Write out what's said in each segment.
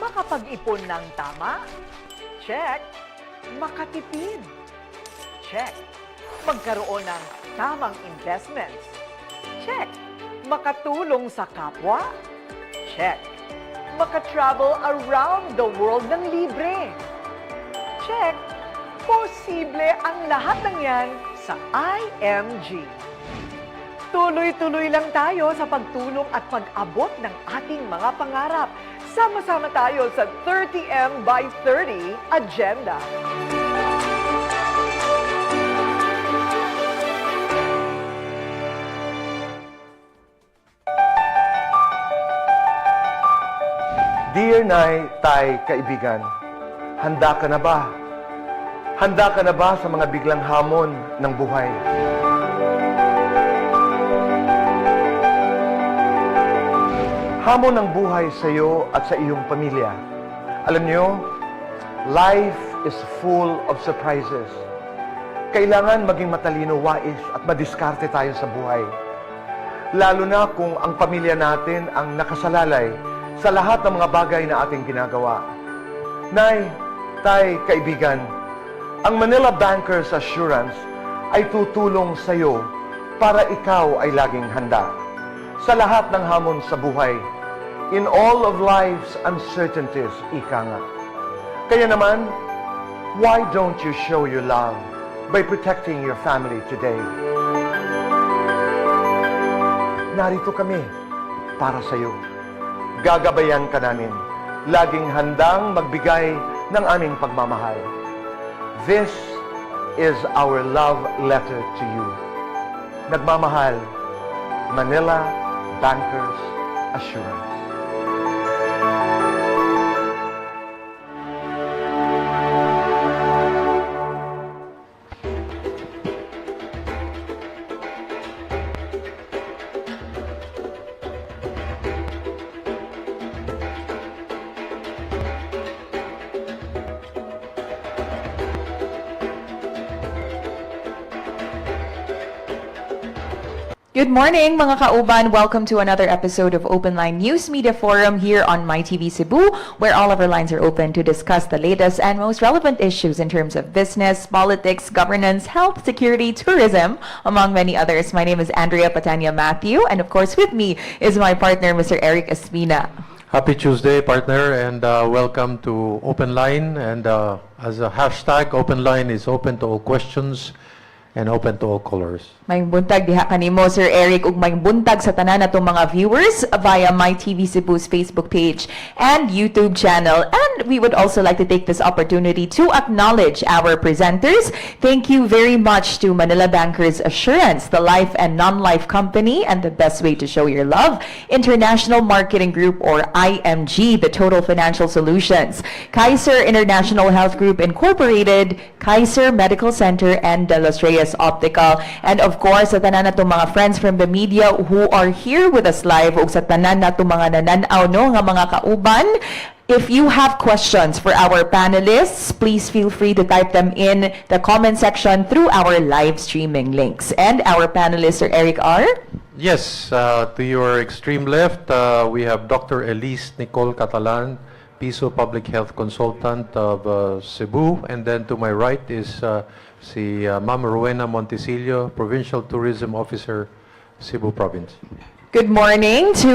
Makapag-ipon ng tama? Check. Makatipid? Check. Magkaroon ng tamang investments? Check. Makatulong sa kapwa? Check. Makatravel around the world ng libre? Check. Posible ang lahat ng yan sa IMG. Tuloy-tuloy lang tayo sa pagtulong at pag-abot ng ating mga pangarap. Sama-sama tayo sa 30M by 30 Agenda. Dear Nay, Tay, kaibigan, handa ka na ba? Handa ka na ba sa mga biglang hamon ng buhay? Hamon ng buhay sa iyo at sa iyong pamilya. Alam niyo, life is full of surprises. Kailangan maging matalino, wais at madiskarte tayo sa buhay. Lalo na kung ang pamilya natin ang nakasalalay sa lahat ng mga bagay na ating ginagawa. Nay, Tay, kaibigan, ang Manila Bankers Assurance ay tutulong sa iyo para ikaw ay laging handa sa lahat ng hamon sa buhay. In all of life's uncertainties, ika nga. Kaya naman, why don't you show your love by protecting your family today? Narito kami para sa iyo. Gagabayan ka namin. Laging handang magbigay ng aming pagmamahal. This is our love letter to you. Nagmamahal, Manila Bankers Assurance. Good morning, mga kauban. Welcome to another episode of Open Line News Media Forum here on MyTV Cebu, where all of our lines are open to discuss the latest and most relevant issues in terms of business, politics, governance, health, security, tourism, among many others. My name is Andrea Patania Matthew, and of course with me is my partner, Mr. Eric Espina. Happy Tuesday, partner, and welcome to Open Line. And as a hashtag, Open Line is open to all questions and open to all callers. May buntag diha kanimo, Sir Eric, ug may buntag sa tanan natong mga viewers via MyTV Cebu's Facebook page and YouTube channel. And we would also like to take this opportunity to acknowledge our presenters. Thank you very much to Manila Bankers Assurance, the life and non-life company, and the best way to show your love, International Marketing Group, or IMG, the Total Financial Solutions, Kaiser International Health Group Incorporated, Kaiser Medical Center, and Delos Reyes Optical. And of course, sa tanan natong mga friends from the media who are here with us live, ug sa tanan natong mga nananaw no nga mga kauban, if you have questions for our panelists, please feel free to type them in the comment section through our live streaming links. And our panelists are Eric R. Yes, to your extreme left, we have Dr. Elisse Nicole Catalan, Piso Public Health Consultant of Cebu. And then to my right is si Ma'am Rowena Montecillo, Provincial Tourism Officer, Cebu Province. Good morning to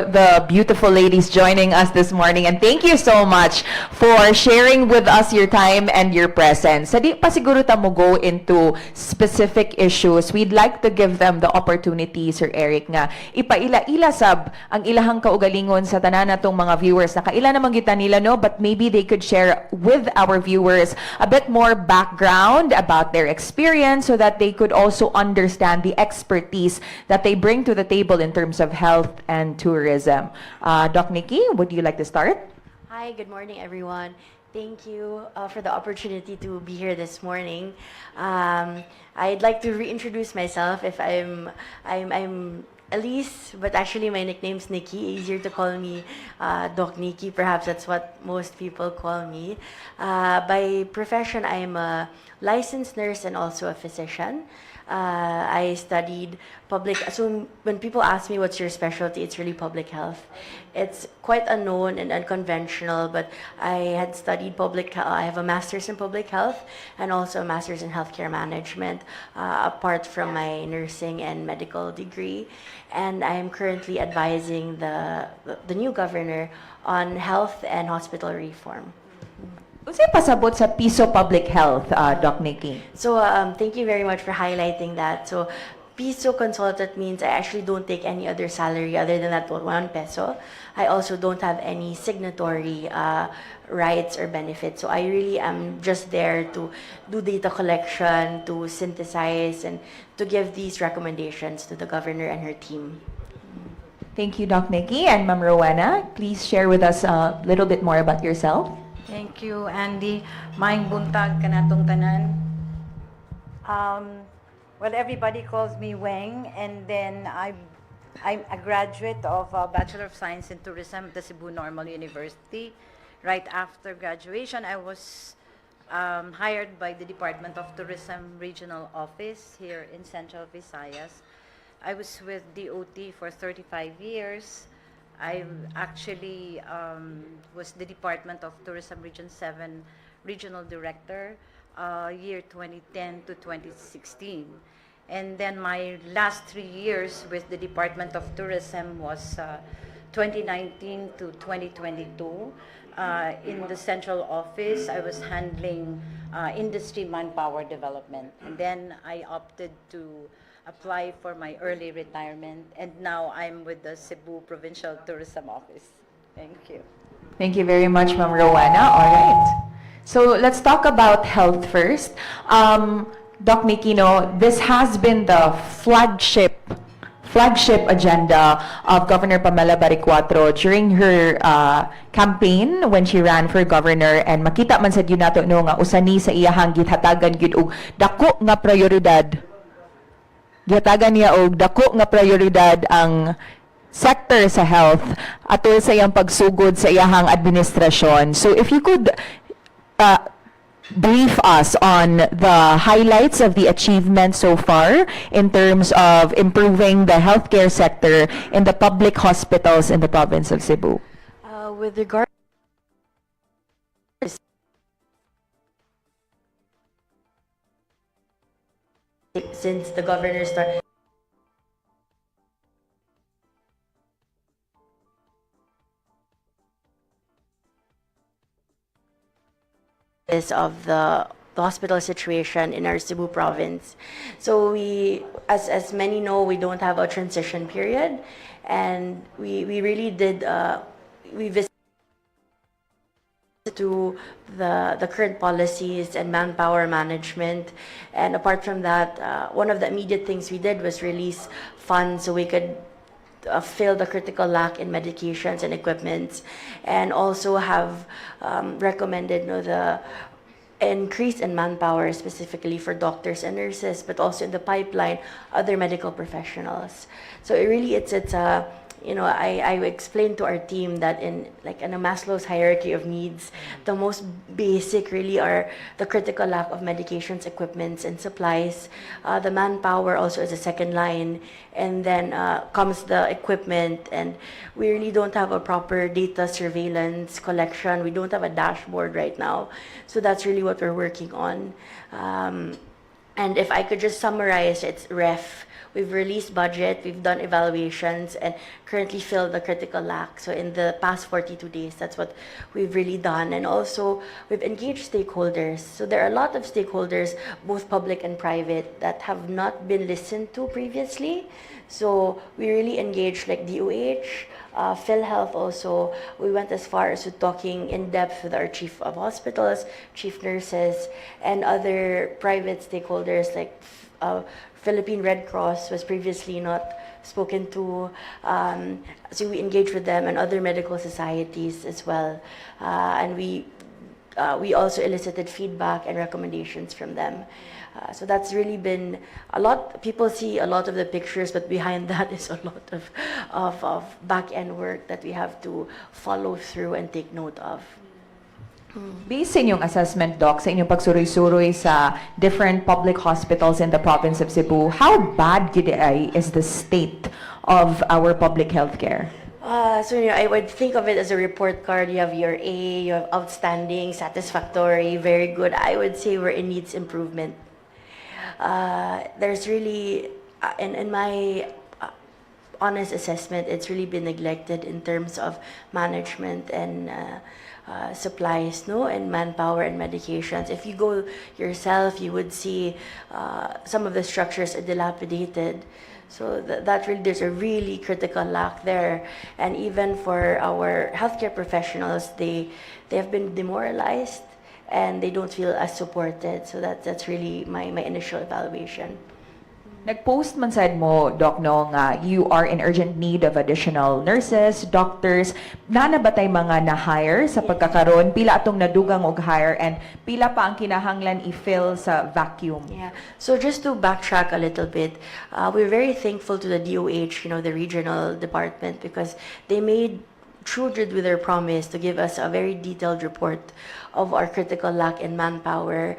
the beautiful ladies joining us this morning, and thank you so much for sharing with us your time and your presence. Sa di pa siguro ta mo go into specific issues, we'd like to give them the opportunity, Sir Eric, nga ipaila-ila sab ang ilahang kaugalingon sa tanan natong mga viewers. Nakaila naman kita nila, no? But maybe they could share with our viewers a bit more background about their experience so that they could also understand the expertise that they bring to the table in terms of health and tourism. Doc Nikki, would you like to start? Hi, good morning, everyone. Thank you for the opportunity to be here this morning. I'd like to reintroduce myself. If I'm Elisse, but actually my nickname's Nikki. Easier to call me Doc Nikki. Perhaps that's what most people call me. By profession, I'm a licensed nurse and also a physician. I studied So when people ask me what's your specialty, it's really public health. It's quite unknown and unconventional, but I had studied public health. I have a master's in public health and also a master's in healthcare management, apart from my nursing and medical degree. And I am currently advising the new governor on health and hospital reform. Unsay pasabot sa Piso Public Health, Doc Nikki? So thank you very much for highlighting that. So Piso consultant means I actually don't take any other salary other than that 1 peso. I also don't have any signatory rights or benefits. So I really am just there to do data collection, to synthesize, and to give these recommendations to the governor and her team. Thank you, Doc Nikki. And Ma'am Rowena, please share with us a little bit more about yourself. Thank you, Andy. Maayong buntag kanatong tanan. Well, everybody calls me Weng, and then I'm a graduate of Bachelor of Science in Tourism at the Cebu Normal University. Right after graduation, I was hired by the Department of Tourism Regional Office here in Central Visayas. I was with DOT for 35 years. I actually was the Department of Tourism Region 7 Regional Director year 2010 to 2016. And then my last 3 years with the Department of Tourism was 2019 to 2022. In the central office, I was handling industry manpower development. And then I opted to apply for my early retirement, and now I'm with the Cebu Provincial Tourism Office. Thank you. Thank you very much, Ma'am Rowena. All right. So let's talk about health first. Doc Nikki, this has been the flagship agenda of Governor Pamela Baricuatro during her campaign when she ran for governor, and makita man sad yun nato nga usani sa iyahang githatagan gyud og dako nga prioridad. Gihatagan niya og dako nga prioridad ang sector sa health atol sa iyang pagsugod sa iyahang administrasyon. So if you could brief us on the highlights of the achievements so far in terms of improving the healthcare sector in the public hospitals in the province of Cebu. With regard since the governor started of the hospital situation in our Cebu province. So we, as many know, we don't have a transition period, and we really did, we visited to the current policies and manpower management. And apart from that, one of the immediate things we did was release funds so we could fill the critical lack in medications and equipments, and also have recommended the increase in manpower specifically for doctors and nurses, but also in the pipeline other medical professionals. So it really it's a I explained to our team that in a Maslow's hierarchy of needs, the most basic really are the critical lack of medications, equipments, and supplies. The manpower also is a second line, and then comes the equipment, and we really don't have a proper data surveillance collection. We don't have a dashboard right now. So that's really what we're working on. And if I could just summarize, it's REF. We've released budget, we've done evaluations, and currently filled the critical lack. So in the past 42 days, that's what we've really done. And also, we've engaged stakeholders. So there are a lot of stakeholders, both public and private, that have not been listened to previously. So we really engaged DOH, PhilHealth also. We went as far as to talking in depth with our chief of hospitals, chief nurses, and other private stakeholders like Philippine Red Cross was previously not spoken to. So we engaged with them and other medical societies as well. And we also elicited feedback and recommendations from them. So that's really been a lot. People see a lot of the pictures, but behind that is a lot of back-end work that we have to follow through and take note of. Based sa inyong assessment, Doc, sa inyong pagsuroy-suroy sa different public hospitals in the province of Cebu, how bad is the state of our public health care? I would think of it as a report card. You have your A, you have outstanding, satisfactory, very good. I would say where it needs improvement. There's really, in my honest assessment, it's really been neglected in terms of management and supplies, no, and manpower and medications. If you go yourself, you would see some of the structures are dilapidated. So that really, there's a really critical lack there. And even for our healthcare professionals, they have been demoralized and they don't feel as supported. So that's really my initial evaluation. Nag-post man sad mo, Doc, no, nga you are in urgent need of additional nurses, doctors. Nana ba tay mga na-hire sa pagkakaroon? Pila atong nadugang og hire and pila pa ang kinahanglan i-fill sa vacuum? Yeah. So just to backtrack a little bit, we're very thankful to the DOH, the regional department, because they made true with their promise to give us a very detailed report of our critical lack in manpower.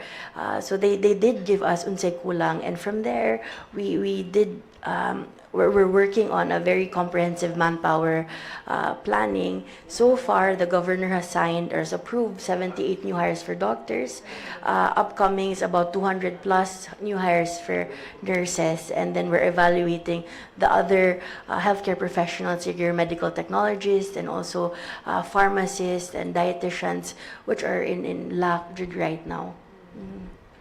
So they did give us unsay kulang, and from there we did we're working on a very comprehensive manpower planning. So far, the governor has signed or has approved 78 new hires for doctors. Upcoming is about 200 plus new hires for nurses, and then we're evaluating the other healthcare professionals, your medical technologists, and also pharmacists and dietitians, which are in lack right now.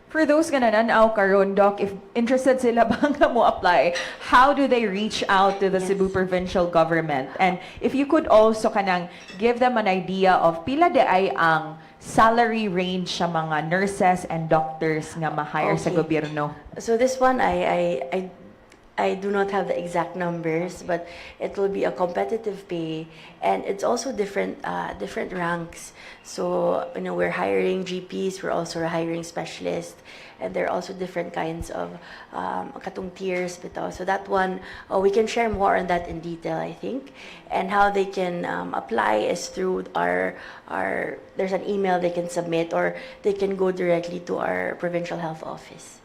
For those nga nananaw karon, Doc, if interested sila bang mo apply, how do they reach out to the Cebu provincial government? And if you could also kanang give them an idea of pila de ay ang salary range sa mga nurses and doctors nga ma-hire sa gobyerno? So this one, I do not have the exact numbers, but it will be a competitive pay, and it's also different ranks. So we're hiring GPs, we're also hiring specialists, and there are also different kinds of katong tiers bitaw. So that one, we can share more on that in detail, I think, and how they can apply is through our there's an email they can submit, or they can go directly to our provincial health office.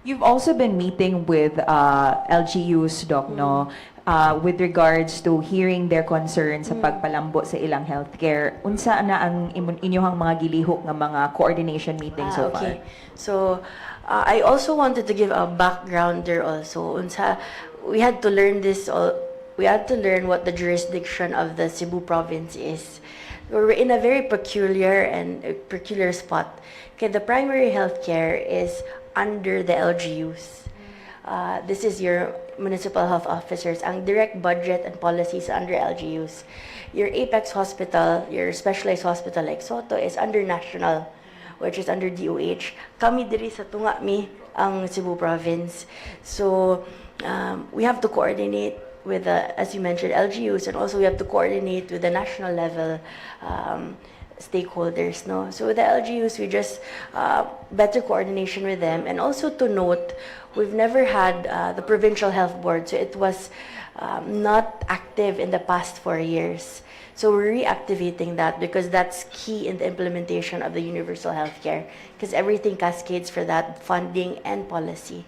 You've also been meeting with LGUs, Doc, no? With regards to hearing their concerns sa pagpalambo sa ilang healthcare. Unsa na ang inyong mga gilihok nga mga coordination meetings so far? So, I also wanted to give a background there also. We had to learn what the jurisdiction of the Cebu province is. We're in a very peculiar spot. Okay, the primary healthcare is under the LGUs. This is your municipal health officers. Ang direct budget and policies under LGUs. Your Apex Hospital, your specialized hospital like Soto is under national, which is under DOH. Kami diri sa tunga mi ang Cebu province. So we have to coordinate with as you mentioned, LGUs, and also we have to coordinate with the national level stakeholders, no? So the LGUs, we just better coordination with them, and also to note, we've never had the provincial health board, so it was not active in the past 4 years. So we're reactivating that because that's key in the implementation of the universal healthcare, because everything cascades for that funding and policy.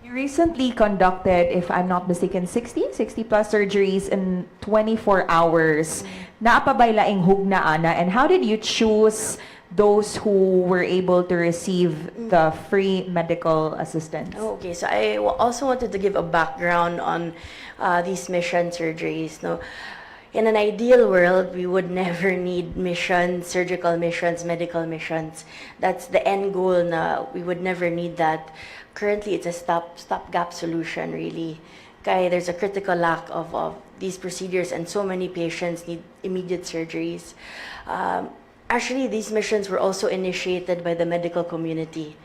You recently conducted, if I'm not mistaken, 60 plus surgeries in 24 hours. Naapabay laing hugna, ana, and how did you choose those who were able to receive the free medical assistance? Okay, so I also wanted to give a background on these mission surgeries. No, in an ideal world, we would never need missions, surgical missions, medical missions. That's the end goal. Na we would never need that. Currently, it's a stopgap solution, really. Okay, there's a critical lack of these procedures, and so many patients need immediate surgeries. Actually, these missions were also initiated by the medical community.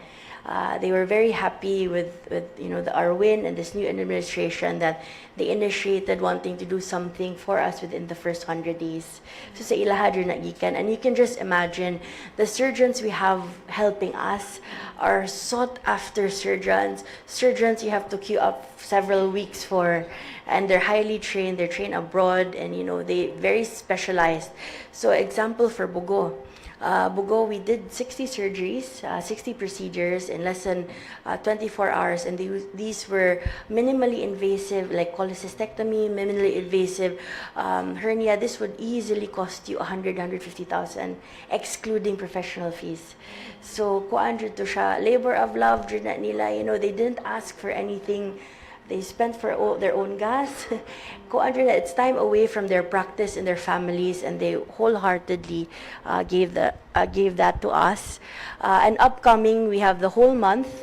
They were very happy with our win and this new administration that they initiated wanting to do something for us within the first 100 days. So sa ilaha diri nagikan, and you can just imagine the surgeons we have helping us are sought after surgeons. Surgeons you have to queue up several weeks for, and they're highly trained. They're trained abroad, and they very specialized. So example for Bugo. Bugo, we did 60 surgeries, 60 procedures in less than 24 hours, and these were minimally invasive, like cholecystectomy, minimally invasive hernia. This would easily cost you 150,000, excluding professional fees. So, kuan to siya, labor of love, nila, they didn't ask for anything. They spent for their own gas. It's time away from their practice and their families, and they wholeheartedly gave that to us. And upcoming, we have the whole month.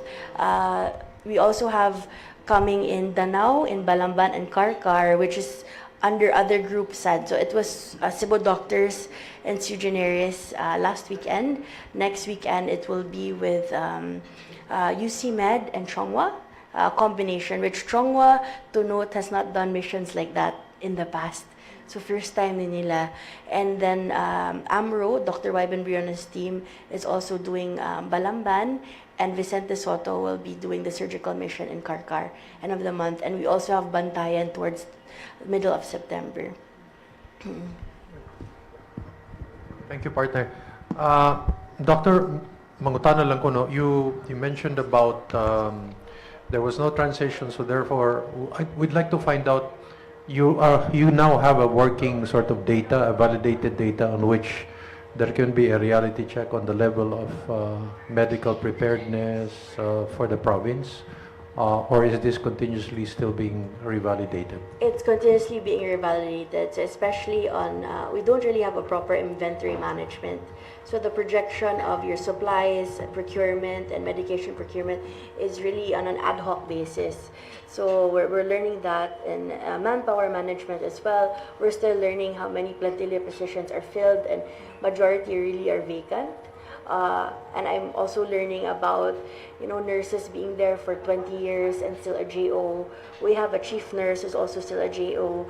We also have coming in Danao, in Balamban, and Karkar, which is under other group SAD. So it was Cebu Doctors and Sui Generis last weekend. Next weekend, it will be with UC Med and Chongwa. Combination, which Chongwa, to note, has not done missions like that in the past. So first time in nila. And then Amro, Dr. Wyben Briones' team, is also doing Balamban, and Vicente Soto will be doing the surgical mission in Karkar, end of the month. And we also have Bantayan towards the middle of September. Thank you, partner. Dr. Mangutana lang ko, no, you mentioned about there was no transition, so therefore, we'd like to find out, you now have a working sort of data, a validated data on which there can be a reality check on the level of medical preparedness for the province, or is this continuously still being revalidated? It's continuously being revalidated, so especially on, we don't really have a proper inventory management. So the projection of your supplies, procurement, and medication procurement is really on an ad hoc basis. So we're learning that in manpower management as well. We're still learning how many plantilla positions are filled, and majority really are vacant. And I'm also learning about, nurses being there for 20 years and still a JO. We have a chief nurse who's also still a JO.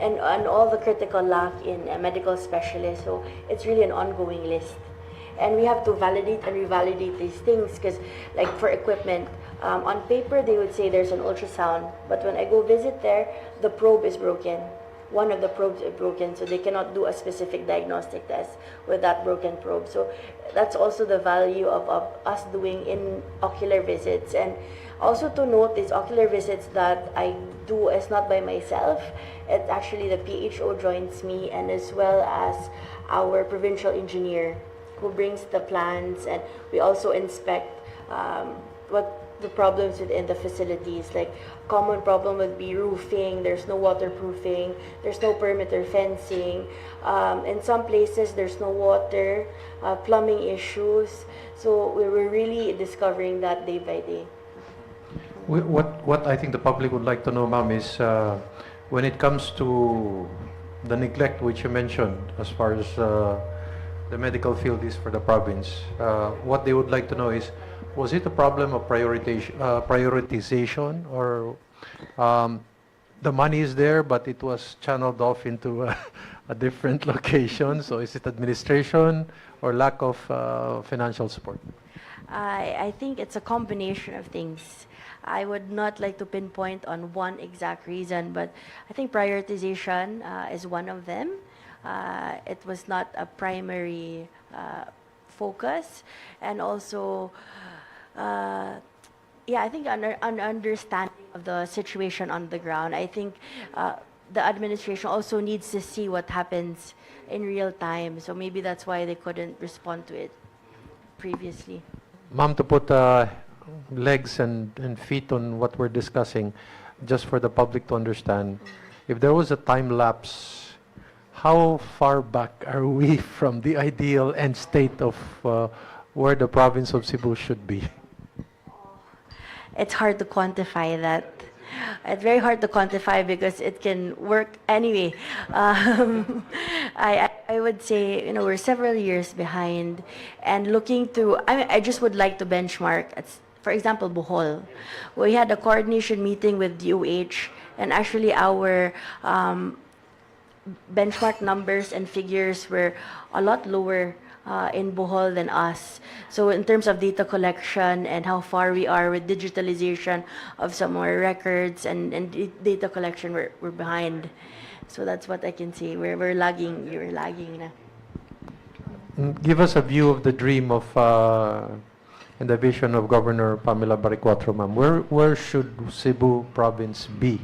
And all the critical lack in medical specialists. So it's really an ongoing list. And we have to validate and revalidate these things, because like for equipment, on paper they would say there's an ultrasound, but when I go visit there, the probe is broken. One of the probes is broken, so they cannot do a specific diagnostic test with that broken probe. So that's also the value of us doing in ocular visits. And also to note, these ocular visits that I do is not by myself. It's actually the PHO joins me, and as well as our provincial engineer who brings the plans, and we also inspect what the problems within the facilities. Like common problem would be roofing, there's no waterproofing, there's no perimeter fencing. In some places there's no water, plumbing issues. So we were really discovering that day by day. What I think the public would like to know, ma'am, is when it comes to the neglect which you mentioned as far as the medical field is for the province, what they would like to know is, was it a problem of prioritization, or the money is there but it was channeled off into a different location? So is it administration or lack of financial support? I think it's a combination of things. I would not like to pinpoint on one exact reason, but I think prioritization is one of them. It was not a primary focus, and also I think an understanding of the situation on the ground. I think the administration also needs to see what happens in real time, so maybe that's why they couldn't respond to it previously. Ma'am, to put legs and feet on what we're discussing, just for the public to understand, if there was a time lapse, how far back are we from the ideal end state of where the province of Cebu should be? It's hard to quantify that. It's very hard to quantify because it can work anyway. I would say, we're several years behind, and looking through, I just would like to benchmark, for example, Bohol. We had a coordination meeting with DOH, and actually our benchmark numbers and figures were a lot lower in Bohol than us. So in terms of data collection and how far we are with digitalization of some of our records and data collection, we're behind. So that's what I can say. We're lagging. We're lagging na. Give us a view of the dream of and the vision of Governor Pamela Baricuatro, ma'am. Where should Cebu province be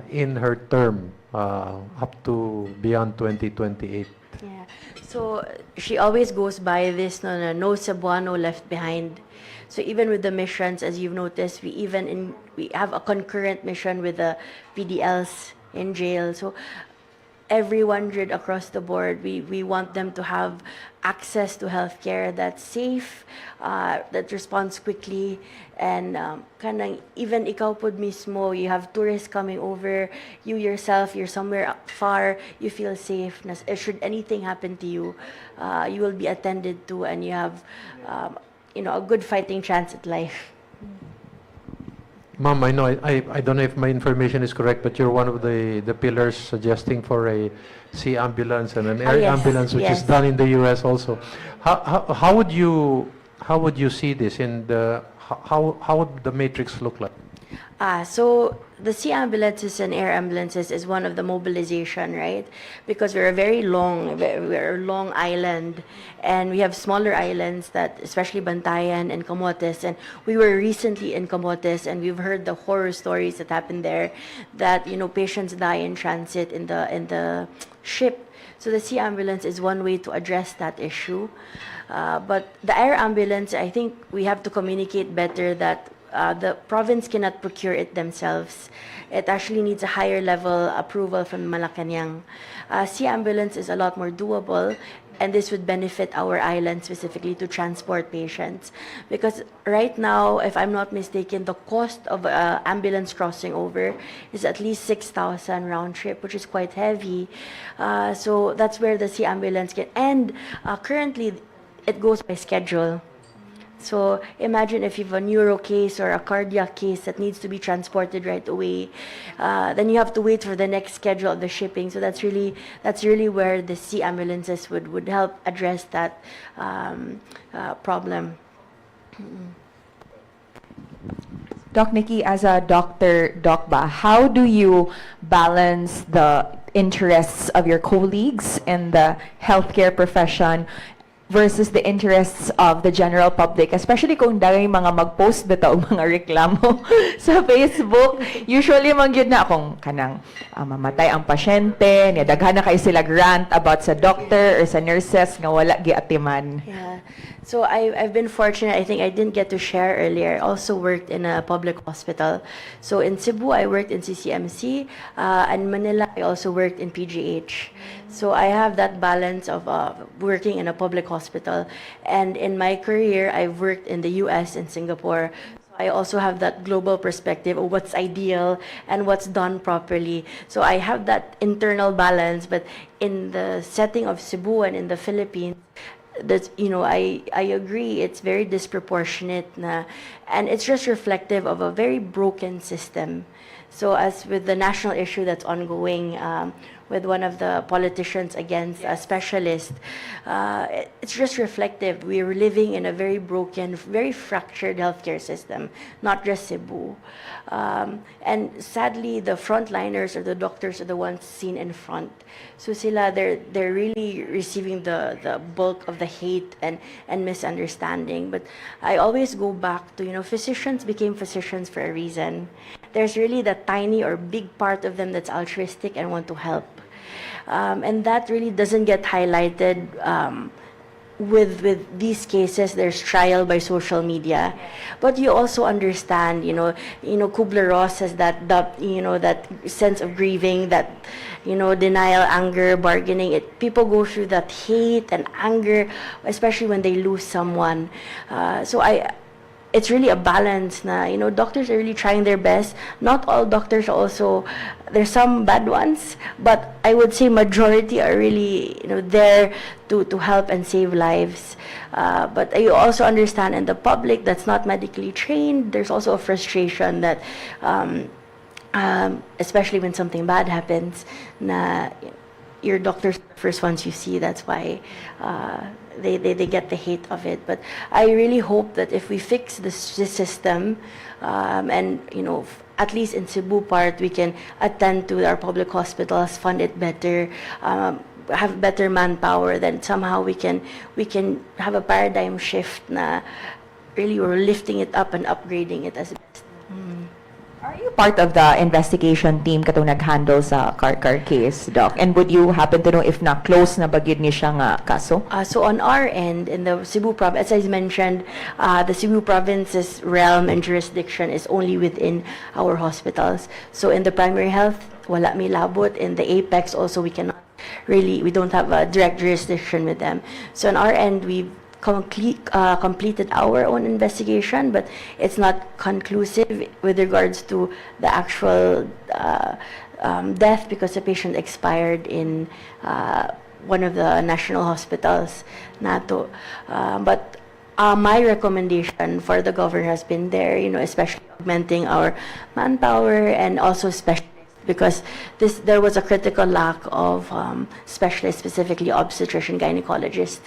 in her term up to beyond 2028? Yeah. So she always goes by this, no Cebuano left behind. So even with the missions, as you've noticed, we have a concurrent mission with the PDLs in jail. So everyone across the board, we want them to have access to healthcare that's safe, that responds quickly, and kanang even ikaw pod mismo, you have tourists coming over, you yourself, you're somewhere far, you feel safe. Should anything happen to you, you will be attended to, and you have a good fighting chance at life. Ma'am, I know I don't know if my information is correct, but you're one of the pillars suggesting for a sea ambulance and an air Yes, ambulance, which is yes. done in the U.S. also. How would you see this in the how would the matrix look like? So the sea ambulances and air ambulances is one of the mobilization, right? Because we're we're a long island, and we have smaller islands that, especially Bantayan and Camotes, and we were recently in Camotes, and we've heard the horror stories that happened there, that patients die in transit in the ship. So the sea ambulance is one way to address that issue. But the air ambulance, I think we have to communicate better that the province cannot procure it themselves. It actually needs a higher level approval from Malacanang. Sea ambulance is a lot more doable, and this would benefit our island specifically to transport patients. Because right now, if I'm not mistaken, the cost of ambulance crossing over is at least 6,000 round trip, which is quite heavy. So that's where the sea ambulance can. And currently, it goes by schedule. So imagine if you have a neuro case or a cardiac case that needs to be transported right away, then you have to wait for the next schedule of the shipping. So that's really where the sea ambulances would help address that problem. Doc Nikki, as a doctor, Doc Ba, how do you balance the interests of your colleagues in the healthcare profession versus the interests of the general public, especially kung dahil mga mag-post bitaw mga reklamo sa Facebook. Usually man gyud na akong kanang mamatay ang pasyente, niya daghan na kay sila grant about sa doctor or sa nurses nga wala giatiman. Yeah. So I've been fortunate. I think I didn't get to share earlier. I also worked in a public hospital. So in Cebu, I worked in CCMC. And Manila, I also worked in PGH. So I have that balance of working in a public hospital. And in my career, I've worked in the US and Singapore. So I also have that global perspective of what's ideal and what's done properly. So I have that internal balance. But in the setting of Cebu and in the Philippines, that's, I agree, it's very disproportionate na, and it's just reflective of a very broken system. So as with the national issue that's ongoing, with one of the politicians against a specialist, it's just reflective. We're living in a very broken, very fractured healthcare system, not just Cebu. And sadly, the frontliners or the doctors are the ones seen in front. So sila, they're really receiving the bulk of the hate and misunderstanding. But I always go back to, physicians became physicians for a reason. There's really that tiny or big part of them that's altruistic and want to help. And that really doesn't get highlighted with these cases. There's trial by social media, but you also understand, Kubler-Ross has that sense of grieving, that denial, anger, bargaining. People go through that hate and anger, especially when they lose someone. So it's really a balance na, doctors are really trying their best. Not all doctors also, there's some bad ones, but I would say majority are really, there to help and save lives. But you also understand in the public that's not medically trained, there's also a frustration that, especially when something bad happens, na your doctor's the first ones you see, that's why they get the hate of it. But I really hope that if we fix this system, and at least in Cebu part, we can attend to our public hospitals, fund it better, have better manpower, then somehow we can have a paradigm shift na really we're lifting it up and upgrading it as best. Are you part of the investigation team katong nag-handle sa car case, Doc? And would you happen to know if na-close na bagid ni siya nga kaso? So on our end, in the Cebu province, as I mentioned, the Cebu province's realm and jurisdiction is only within our hospitals. So in the primary health, wala mi labot. In the apex also, we don't have a direct jurisdiction with them. So on our end, we've completed our own investigation, but it's not conclusive with regards to the actual death because the patient expired in one of the national hospitals. Nato. But my recommendation for the governor has been there, especially augmenting our manpower and also specialists, because there was a critical lack of specialists, specifically obstetrician gynecologist,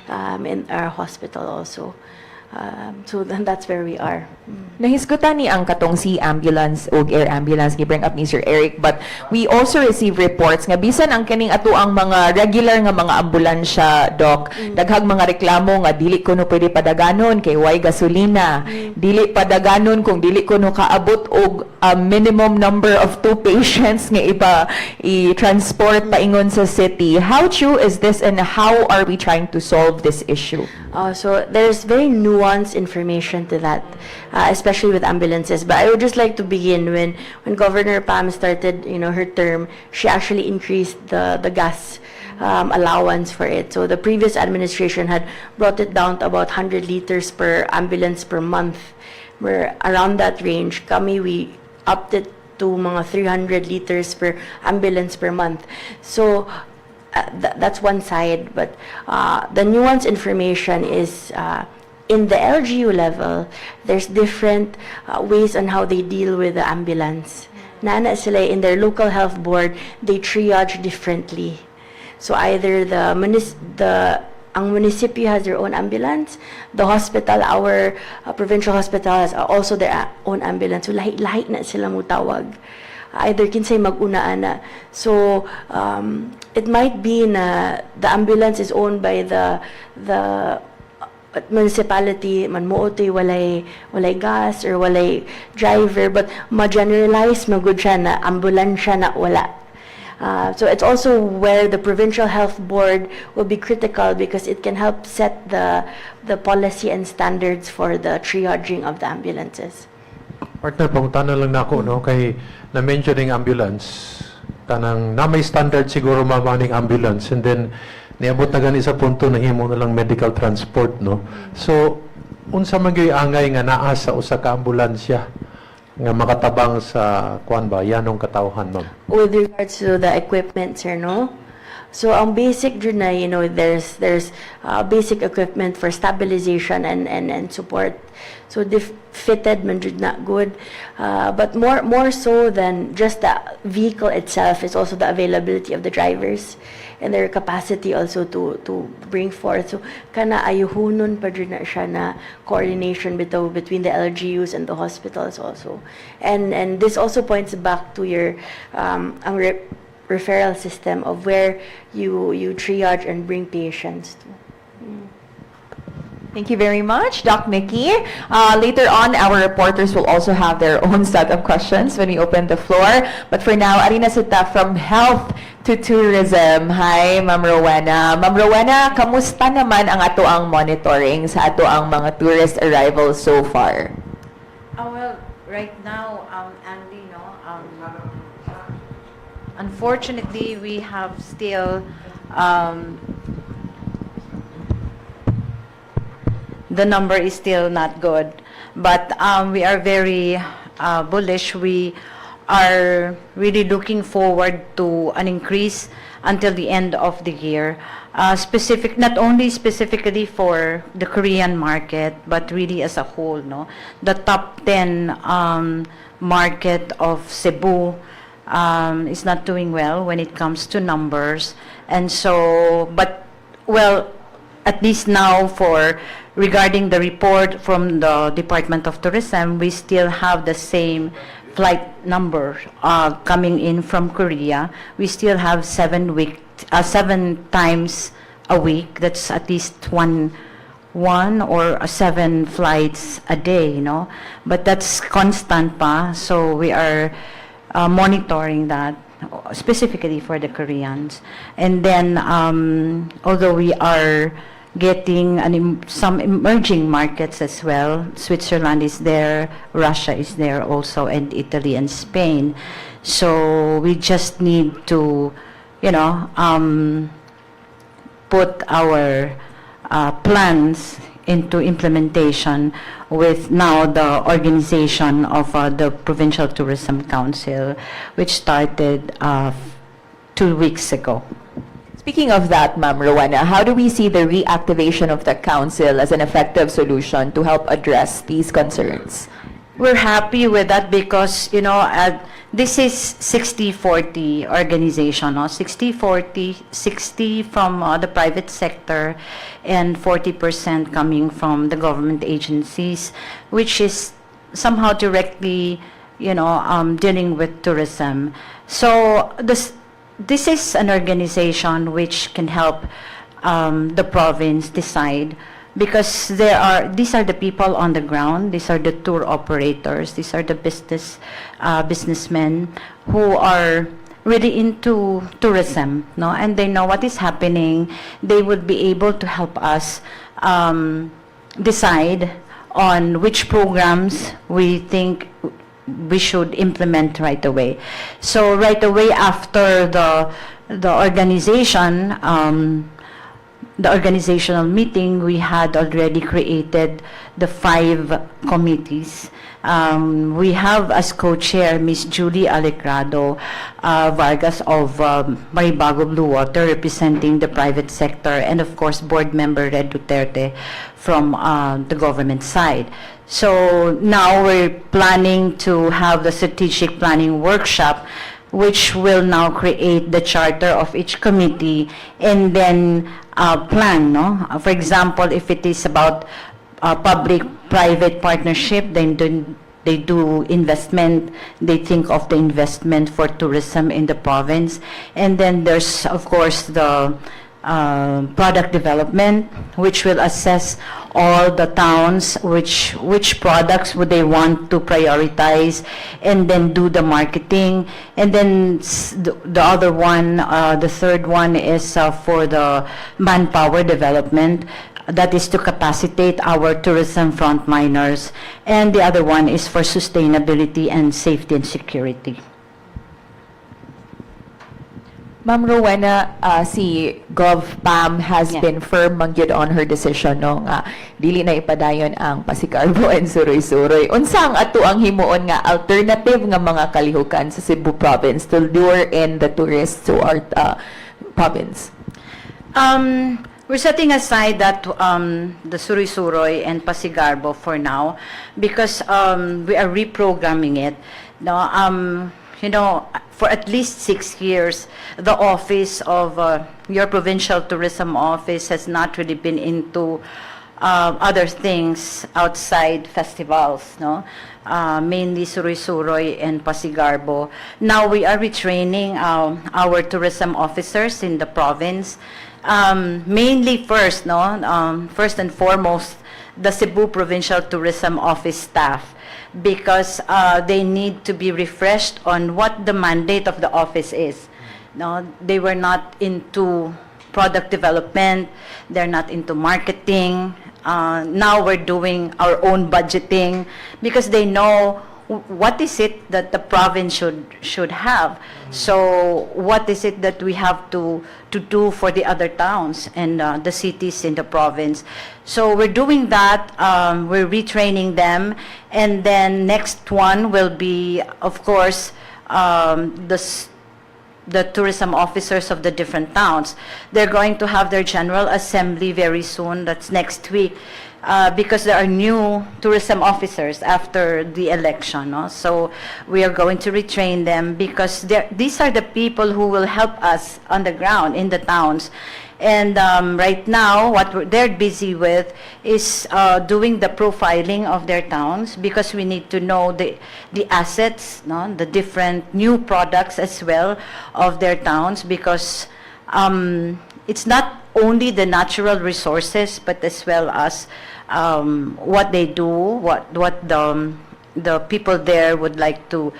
in our hospital also. So then that's where we are. Nahisgutan ni ang katong si ambulance o air ambulance gi-bring up ni Sir Eric, but we also receive reports nga bisan ang kaning ato ang mga regular nga mga ambulansya, Doc, daghang mga reklamo nga dili kuno pwede padaganon kay way gasolina, dili padaganon kung dili kuno kaabot og minimum number of 2 patients nga i-transport paingon sa city. How true is this and how are we trying to solve this issue? So there's very nuanced information to that, especially with ambulances. But I would just like to begin when Governor Pam started, her term, she actually increased the gas allowance for it. So the previous administration had brought it down to about 100 liters per ambulance per month. We're around that range. We upped it to mga 300 liters per ambulance per month. So that's one side, but the nuanced information is in the LGU level, there's different ways on how they deal with the ambulance. Nana sila in their local health board, they triage differently. So either ang municipio has their own ambulance, the hospital, our provincial hospital has also their own ambulance. So lahi na sila mutawag. Either kinsay mag-unaan na. So it might be na the ambulance is owned by the municipality, man mootoy walay gas or walay driver, but ma-generalize magud siya na ambulansya na wala. So it's also where the provincial health board will be critical because it can help set the policy and standards for the triaging of the ambulances. Partner, pangutana lang na ako, no? Kay na-mention yung ambulance, kanang na may standard siguro mamaning ambulance, and then niabot na gani sa punto na himo na lang medical transport, no? So, unsa man gyud angay nga naa sa usa ka ambulansya nga makatabang sa kuan ba yanong katawhan, ma'am? With regards to the equipment, sir, no? So ang basic dun na, there's basic equipment for stabilization and support. So fitted man jud na good, but more so than just the vehicle itself is also the availability of the drivers and their capacity also to bring forth. So kana ayuhunon pa jud na siya na coordination between the LGUs and the hospitals also. And this also points back to your ang referral system of where you triage and bring patients to. Thank you very much, Doc Mickey. Later on, our reporters will also have their own set of questions when we open the floor. But for now, Arina Sita from Health to Tourism. Hi, Ma'am Rowena. Ma'am Rowena, kamusta naman ang ato ang monitoring sa ato ang mga tourist arrivals so far? Well, right now, Andy, unfortunately, we have still the number is still not good. But we are very bullish. We are really looking forward to an increase until the end of the year. Not only specifically for the Korean market, but really as a whole, no? The top 10 market of Cebu is not doing well when it comes to numbers. And so, well, at least now regarding the report from the Department of Tourism, we still have the same flight number coming in from Korea. We still have 7 times a week. That's at least one or 7 flights a day, you know. But that's constant pa. So we are monitoring that specifically for the Koreans. And then, although we are getting some emerging markets as well. Switzerland is there, Russia is there also, and Italy and Spain. So we just need to, put our plans into implementation with now the organization of the Provincial Tourism Council, which started 2 weeks ago. Speaking of that, Ma'am Rowena, how do we see the reactivation of the council as an effective solution to help address these concerns? We're happy with that because, this is 60-40 organization, no? 60-40, 60 from the private sector and 40% coming from the government agencies, which is somehow directly, dealing with tourism. So this is an organization which can help the province decide, because these are the people on the ground, these are the tour operators, these are the businessmen who are really into tourism, no? And they know what is happening. They would be able to help us decide on which programs we think we should implement right away. So right away after the organization, the organizational meeting, we had already created the 5 committees. We have as co-chair Ms. Julie Alecrado Vargas of Maribago Blue Water, representing the private sector, and of course board member Red Duterte from the government side. So now we're planning to have the strategic planning workshop, which will now create the charter of each committee and then plan, no? For example, if it is about public-private partnership, then they do investment, they think of the investment for tourism in the province. And then there's, of course, the product development, which will assess all the towns, which products would they want to prioritize, and then do the marketing. And then the other one, the third one is for the manpower development. That is to capacitate our tourism frontliners. And the other one is for sustainability and safety and security. Ma'am Rowena, si Gov Pam has Yeah. been firm mangyud on her decision, no, nga dili na ipadayon ang Pasicarbo and Suroy-Suroy. Unsa ang ato ang himuon nga alternative nga mga kalihukan sa Cebu province to lure in the tourists to our province? We're setting aside that the Suroy-Suroy and Pasigarbo for now, because we are reprogramming it. No, for at least 6 years, the office of your provincial tourism office has not really been into other things outside festivals, no? Mainly Suroy-Suroy and Pasigarbo. Now we are retraining our tourism officers in the province. Mainly first and foremost, the Cebu Provincial Tourism Office staff, because they need to be refreshed on what the mandate of the office is. No, they were not into product development, they're not into marketing. Now we're doing our own budgeting, because they know what is it that the province should have? So what is it that we have to do for the other towns and the cities in the province? So we're doing that. We're retraining them, and then next one will be, of course, the tourism officers of the different towns. They're going to have their general assembly very soon. That's next week. Because there are new tourism officers after the election. No? So we are going to retrain them because these are the people who will help us on the ground in the towns. And right now, what they're busy with is doing the profiling of their towns, because we need to know the assets, no? The different new products as well of their towns, because it's not only the natural resources, but as well as what they do, what the people there would like to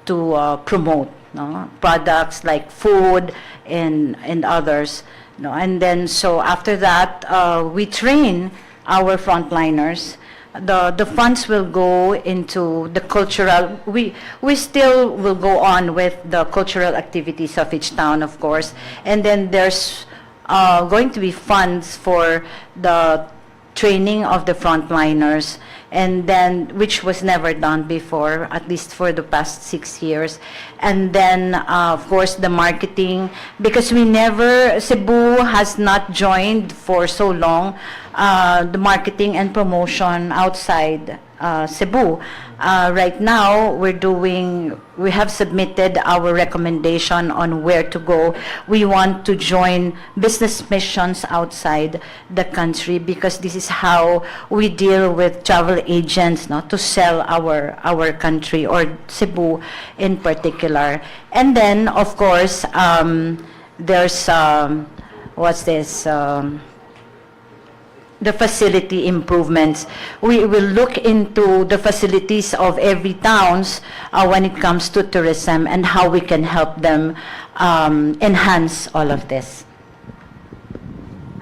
promote, no? Products like food and others. No, and then so after that, we train our frontliners. The funds will go into the cultural. We still will go on with the cultural activities of each town, of course, and then there's going to be funds for the training of the frontliners, and then which was never done before, at least for the past 6 years. And then of course the marketing, because Cebu has not joined for so long the marketing and promotion outside Cebu. Right now, we have submitted our recommendation on where to go. We want to join business missions outside the country, because this is how we deal with travel agents, no, to sell our country, or Cebu in particular. And then, of course, there's what's this? The facility improvements. We will look into the facilities of every towns when it comes to tourism, and how we can help them enhance all of this.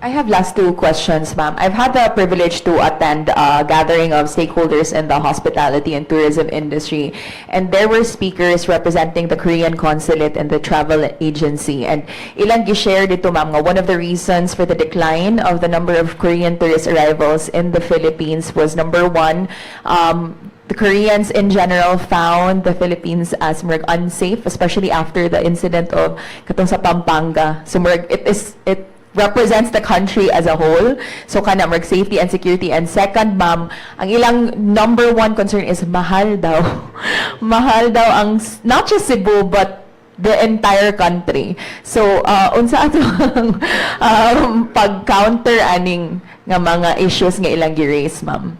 I have last two questions, ma'am. I've had the privilege to attend a gathering of stakeholders in the hospitality and tourism industry, and there were speakers representing the Korean consulate and the travel agency. And ilang gi-share dito, ma'am, nga one of the reasons for the decline of the number of Korean tourist arrivals in the Philippines was, number one, the Koreans in general found the Philippines as unsafe, especially after the incident of katong sa Pampanga. So it represents the country as a whole. So kana safety and security. And second, ma'am, ang ilang number one concern is mahal daw. Mahal daw ang not just Cebu but the entire country. So unsa ato pag-counter aning nga mga issues nga ilang gi-raise, ma'am?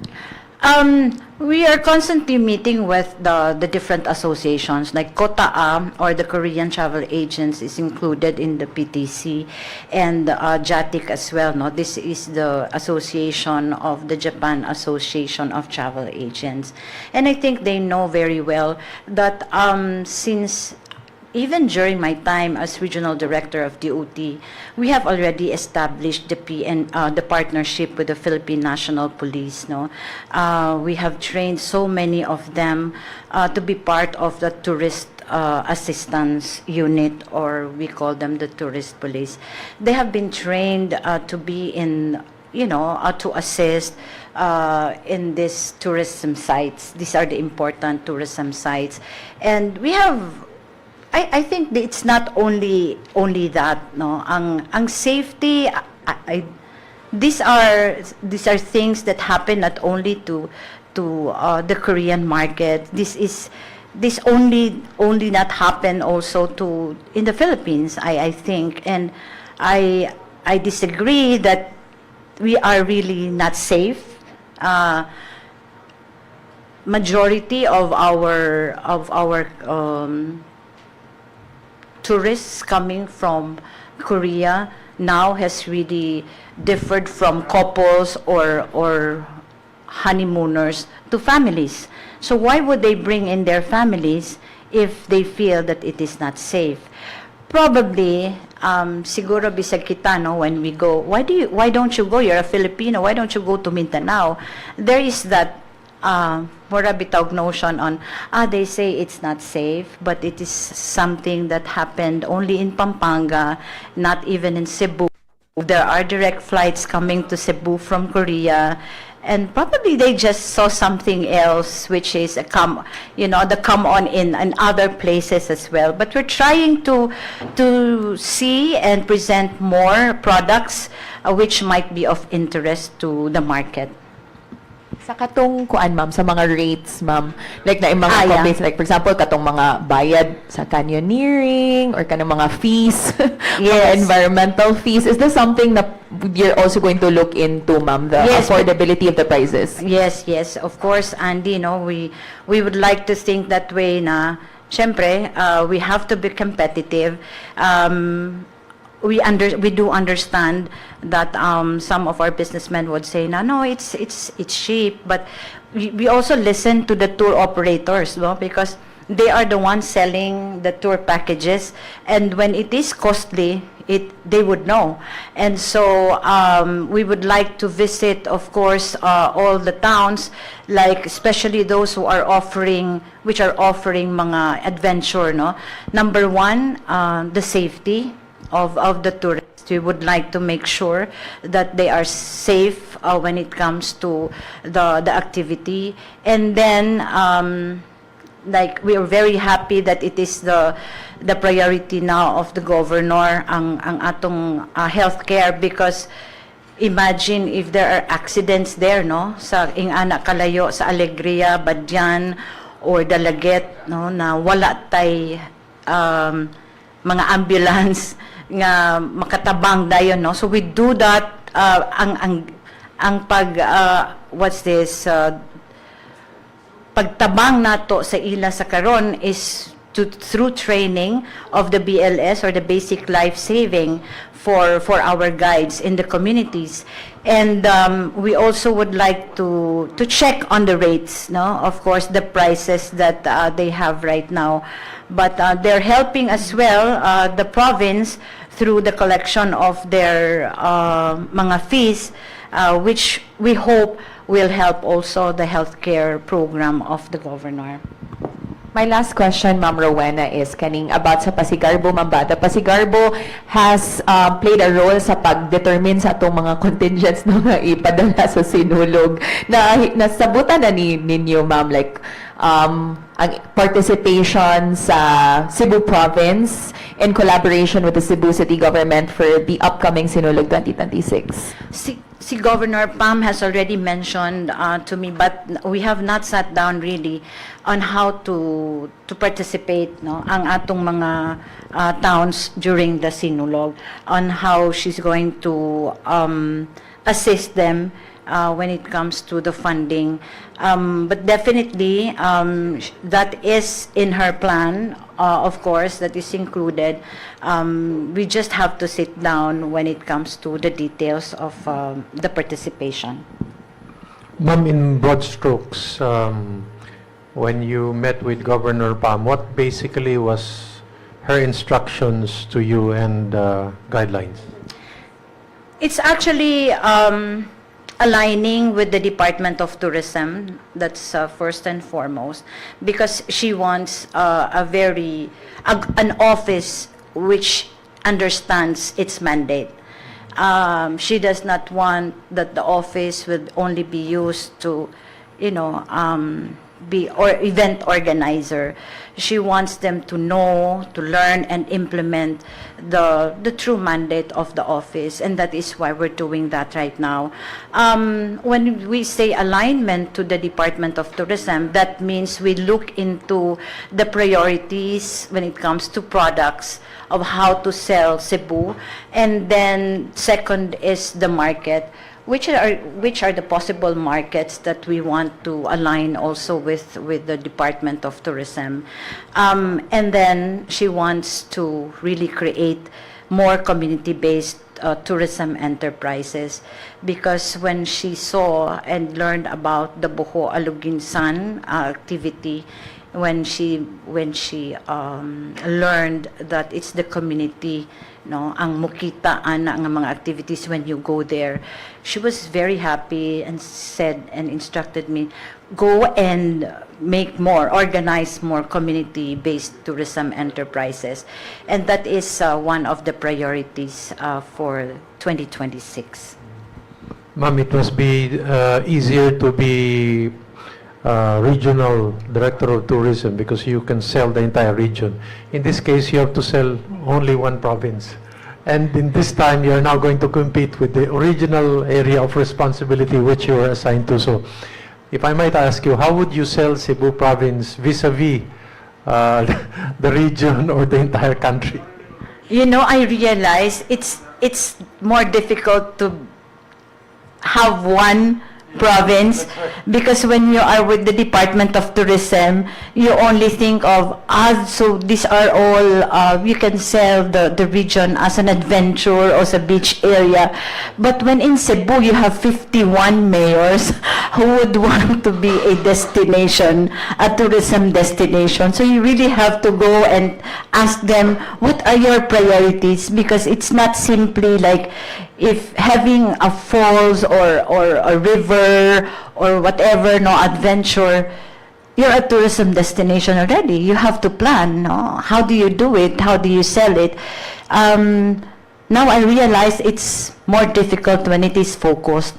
We are constantly meeting with the different associations, like KOTA, or the Korean Travel Agents, is included in the PTC, and JATIC as well. No, this is the association of the Japan Association of Travel Agents, and I think they know very well that since even during my time as regional director of DOT, we have already established the partnership with the Philippine National Police. No, we have trained so many of them to be part of the tourist assistance unit, or we call them the tourist police. They have been trained to be in, to assist in these tourism sites. These are the important tourism sites, and we have. I think that it's not only that, no. Ang safety, these are things that happen not only to the Korean market. This only not happen also in the Philippines, I think, and I disagree that we are really not safe. Majority of our tourists coming from Korea now has really differed from couples or honeymooners to families. So why would they bring in their families if they feel that it is not safe? Probably, siguro bisag kita, no, when we go, why don't you go? You're a Filipino. Why don't you go to Mindanao? There is that mura bitawg notion on, they say it's not safe, but it is something that happened only in Pampanga, not even in Cebu. There are direct flights coming to Cebu from Korea, and probably they just saw something else, which is the come on in other places as well. But we're trying to see and present more products which might be of interest to the market. Sa katong kuan ma'am, sa mga rates ma'am, like na yung mga Yeah. companies, like for example, katong mga bayad sa canyoneering or kanang mga fees, mga Yes. environmental fees, is this something that you're also going to look into ma'am, the Yes, but- affordability of the prices? Yes, of course, Andy, we would like to think that way na, syempre, we have to be competitive. We do understand that some of our businessmen would say, no, it's cheap, but we also listen to the tour operators, no? Because they are the ones selling the tour packages, and when it is costly, they would know. And so we would like to visit, of course, all the towns, like especially those which are offering mga adventure, no? Number one, the safety of the tourists. We would like to make sure that they are safe when it comes to the activity. And then like we are very happy that it is the priority now of the governor ang atong healthcare, because imagine if there are accidents there, no, sa ingana kalayo sa Alegria, Badyan or Dalaget, no, na wala tay mga ambulance nga makatabang dayon, no. So we do that ang what's this pagtabang nato sa ila sa karon is through training of the BLS, or the basic life saving for our guides in the communities. And we also would like to check on the rates, no, of course the prices that they have right now, but they're helping as well the province through the collection of their mga fees, which we hope will help also the healthcare program of the governor. My last question, Ma'am Rowena, is kaning about sa Pasigarbo, Ma'am Bata. Pasigarbo has played a role sa pag-determine sa atong mga contingents no, nga ipadala sa sinulog. Nasabutan na ninyo, Ma'am, like ang participation sa Cebu Province in collaboration with the Cebu City Government for the upcoming Sinulog 2026. Si Governor Pam has already mentioned to me, but we have not sat down really on how to participate, no, ang atong mga towns during the Sinulog, on how she's going to assist them when it comes to the funding. But definitely, that is in her plan, of course, that is included. We just have to sit down when it comes to the details of the participation. Ma'am, in broad strokes, when you met with Governor Pam, what basically was her instructions to you and guidelines? It's actually aligning with the Department of Tourism. That's first and foremost, because she wants an office which understands its mandate. She does not want that the office would only be used to, be event organizer. She wants them to know, to learn, and implement the true mandate of the office, and that is why we're doing that right now. When we say alignment to the Department of Tourism, that means we look into the priorities when it comes to products, of how to sell Cebu, and then second is the market. Which are the possible markets that we want to align also with the Department of Tourism, and then she wants to really create more community-based tourism enterprises, because when she saw and learned about the Boho Aluginsan activity, when she learned that it's the community no, ang mukita ana nga mga activities when you go there. She was very happy and said and instructed me, go and make more, organize more community-based tourism enterprises. And that is one of the priorities for 2026. Ma'am, it must be easier to be regional director of tourism because you can sell the entire region. In this case, you have to sell only one province. And in this time, you are now going to compete with the original area of responsibility which you were assigned to. So, if I might ask you, how would you sell Cebu province vis-a-vis the region or the entire country? You know, I realize it's more difficult to have one province because when you are with the Department of Tourism, you only think of, so these are all, you can sell the region as an adventure or as a beach area. But when in Cebu, you have 51 mayors who would want to be a destination, a tourism destination. So you really have to go and ask them, what are your priorities? Because it's not simply like, if having a falls or a river or whatever, no, adventure, you're a tourism destination already. You have to plan, no? How do you do it? How do you sell it? Now I realize it's more difficult when it is focused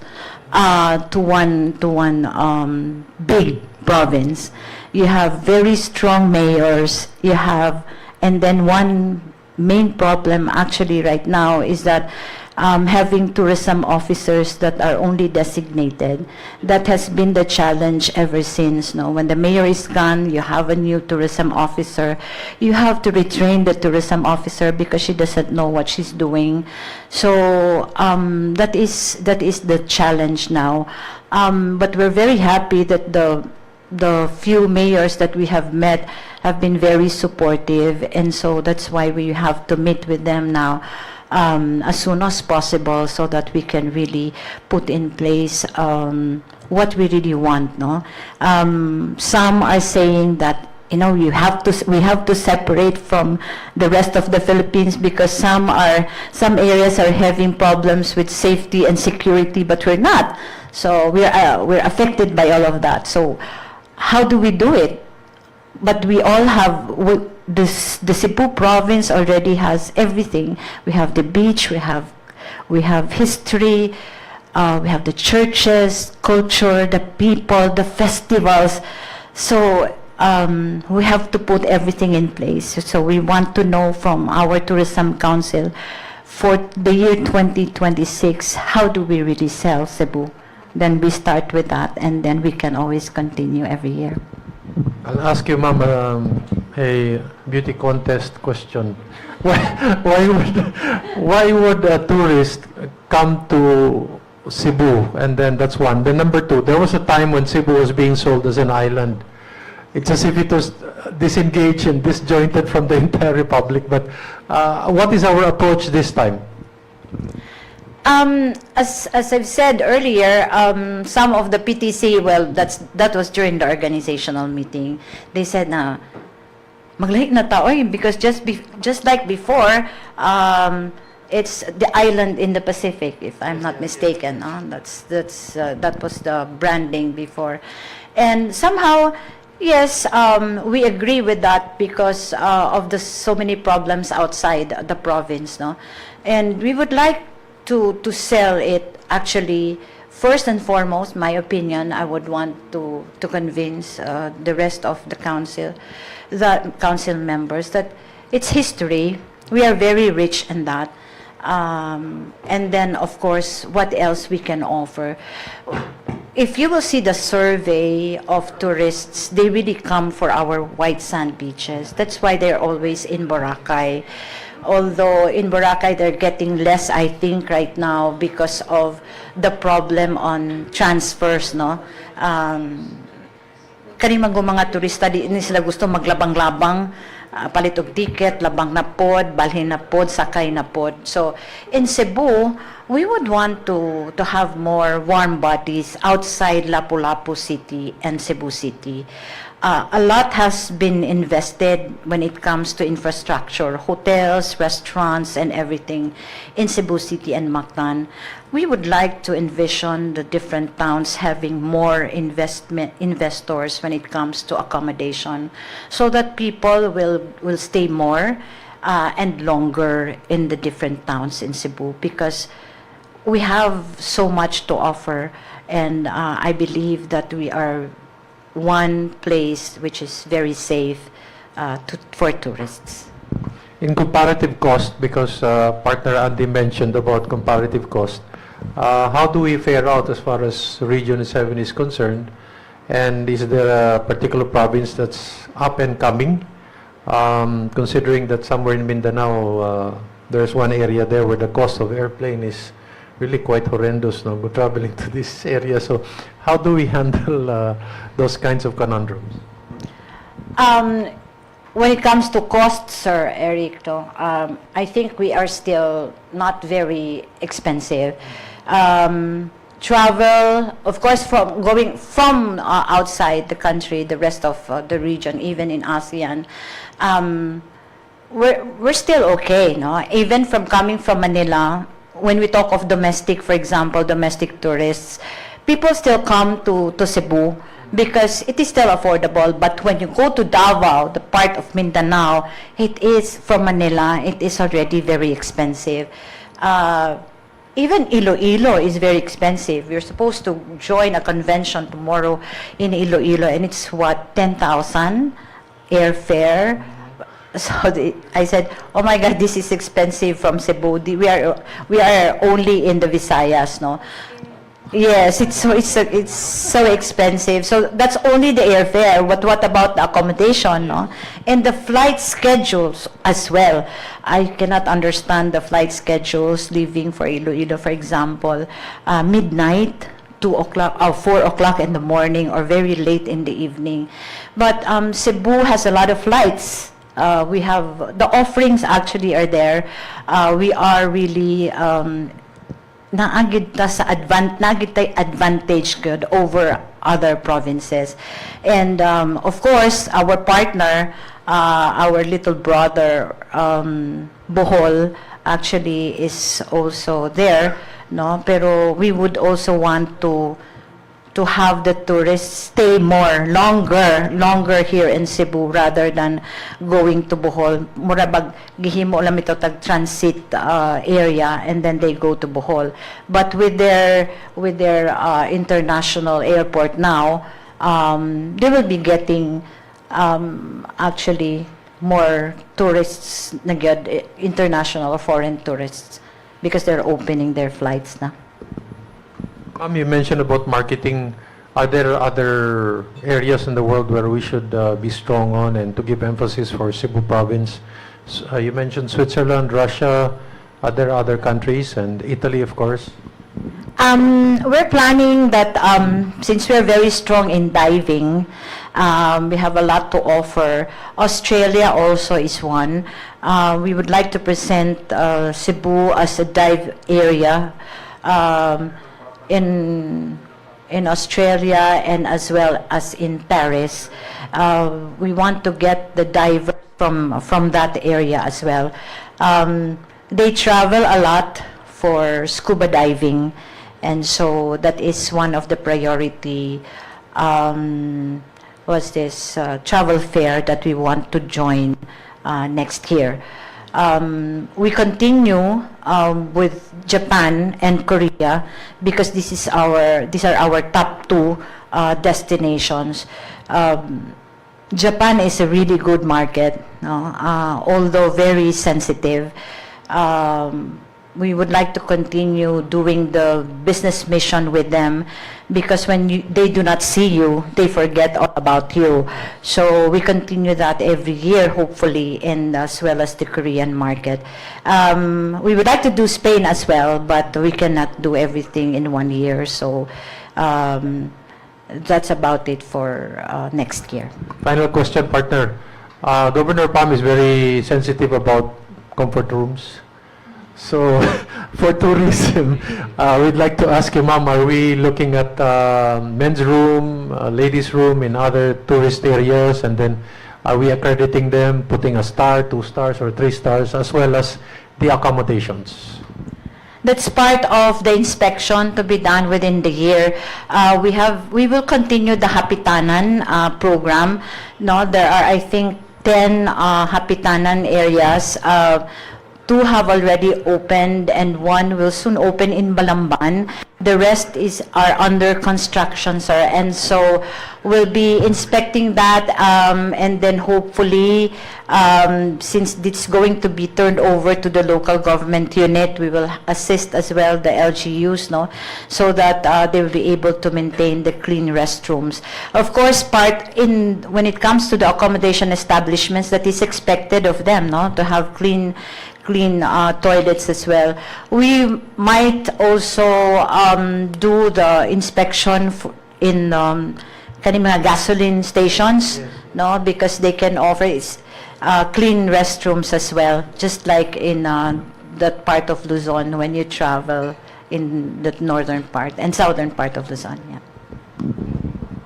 to one big province. You have very strong mayors. You have, and then one main problem actually right now is that having tourism officers that are only designated. That has been the challenge ever since. No, when the mayor is gone, you have a new tourism officer. You have to retrain the tourism officer because she doesn't know what she's doing. So that is the challenge now. But we're very happy that the few mayors that we have met have been very supportive, and so that's why we have to meet with them now. As soon as possible so that we can really put in place what we really want, no? Some are saying that, you know, we have to separate from the rest of the Philippines because some areas are having problems with safety and security, but we're not. So we're affected by all of that. So how do we do it? But we all have, the Cebu province already has everything. We have the beach, we have history, we have the churches, culture, the people, the festivals. So we have to put everything in place. So we want to know from our Tourism Council for the year 2026, how do we really sell Cebu? Then we start with that, and then we can always continue every year. I'll ask you, ma'am, a beauty contest question. Why would a tourist come to Cebu? And then that's one. Then number two, there was a time when Cebu was being sold as an island. It's as if it was disengaged and disjointed from the entire republic. But what is our approach this time? As I've said earlier, some of the PTC, well, that was during the organizational meeting. They said na maglahik na taoy because just like before, it's the island in the Pacific, if I'm not mistaken. That was the branding before, and somehow. Yes, we agree with that because of the so many problems outside the province, no, and we would like to sell it. Actually, first and foremost, my opinion, I would want to convince the rest of the council members that it's history. We are very rich in that. And then, of course, what else we can offer. If you will see the survey of tourists, they really come for our white sand beaches. That's why they're always in Boracay. Although in Boracay, they're getting less, I think, right now because of the problem on transfers, no? Kanimang mga turista, di sila gusto maglabang-labang, palit og ticket, labang na pod, balhin na pod, sakay na pod. So, in Cebu, We would want to have more warm bodies outside Lapu-Lapu City and Cebu City. A lot has been invested when it comes to infrastructure, hotels, restaurants, and everything in Cebu City and Mactan. We would like to envision the different towns having more investors when it comes to accommodation, so that people will stay more and longer in the different towns in Cebu, because we have so much to offer, and I believe that we are one place which is very safe for tourists. In comparative cost, because partner Andy mentioned about comparative cost, how do we fare out as far as Region 7 is concerned? And is there a particular province that's up and coming? Considering that somewhere in Mindanao, there's one area there where the cost of airplane is really quite horrendous, no, traveling to this area. So how do we handle those kinds of conundrums? When it comes to costs, Sir Eric, I think we are still not very expensive. Travel, of course, going from outside the country, the rest of the region, even in ASEAN, we're still okay, no? Even from coming from Manila, when we talk of domestic, for example, domestic tourists, people still come to Cebu because it is still affordable. But when you go to Davao, the part of Mindanao, it is from Manila, it is already very expensive. Even Iloilo is very expensive. We're supposed to join a convention tomorrow in Iloilo, and it's what, 10,000 airfare. So I said, "Oh my God, this is expensive from Cebu. We are only in the Visayas, no?" Yes, it's so expensive. So that's only the airfare. But what about the accommodation, no? And the flight schedules as well. I cannot understand the flight schedules leaving for Iloilo, for example, midnight, 2 o'clock or 4 o'clock in the morning, or very late in the evening. But Cebu has a lot of flights. We have the offerings actually are there. We are really naagid ta sa advantage good over other provinces. And of course, our partner, our little brother, Bohol, actually is also there, no? Pero we would also want to have the tourists stay longer here in Cebu rather than going to Bohol. Murabag gihimo lang ito tag transit area, and then they go to Bohol. But with their international airport now, they will be getting actually more tourists na gyud, international or foreign tourists, because they're opening their flights na. You mentioned about marketing. Are there other areas in the world where we should be strong on and to give emphasis for Cebu province? You mentioned Switzerland, Russia. Are there other countries, and Italy, of course? We're planning that since we're very strong in diving, we have a lot to offer. Australia also is one. We would like to present Cebu as a dive area. In Australia and as well as in Paris. We want to get the divers from that area as well. They travel a lot for scuba diving, and so that is one of the priority travel fair that we want to join next year. We continue with Japan and Korea because these are our top two destinations. Japan is a really good market, although very sensitive. We would like to continue doing the business mission with them, because when they do not see you, they forget all about you. So we continue that every year, hopefully, and as well as the Korean market. We would like to do Spain as well, but we cannot do everything in 1 year. So that's about it for next year. Final question, partner. Governor Pam is very sensitive about comfort rooms. So, for tourism, we'd like to ask you, ma'am, are we looking at men's room, ladies' room in other tourist areas, and then are we accrediting them, putting a star, 2 stars, or 3 stars, as well as the accommodations? That's part of the inspection to be done within the year. We will continue the Hapitanan program. No, there are, I think, 10 Hapitanan areas. 2 have already opened and 1 will soon open in Balamban. The rest are under construction, sir, and so we'll be inspecting that, and then hopefully, since it's going to be turned over to the local government unit, we will assist as well the LGUs, no, so that they will be able to maintain the clean restrooms. Of course, when it comes to the accommodation establishments, that is expected of them, no, to have clean toilets as well. We might also do the inspection in mga gasoline stations, no, because they can offer clean restrooms as well, just like in that part of Luzon when you travel in the northern part and southern part of Luzon. Yeah.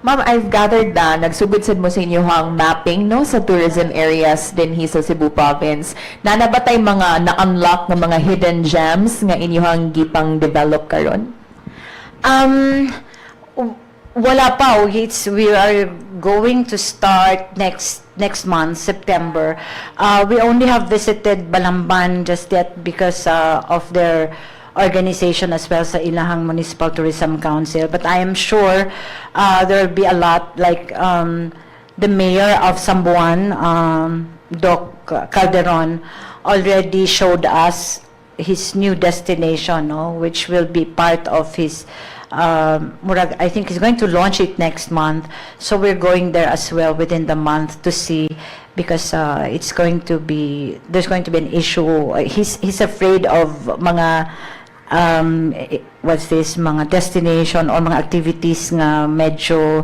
Ma'am, I've gathered na nagsugod-sad mo sa inyohang mapping, no, sa tourism areas din sa Cebu Province. Na ba tay mga na-unlock ng mga hidden gems nga inyohang gipang develop karon? Wala pa. We are going to start next month, September. We only have visited Balamban just yet because of their organization as well sa Ilahang Municipal Tourism Council. But I am sure there will be a lot, like the mayor of Sambuan, Doc Calderon, already showed us his new destination, no, which will be part of his I think he's going to launch it next month. So we're going there as well within the month to see, because there's going to be an issue. He's afraid of mga mga destination or mga activities nga medyo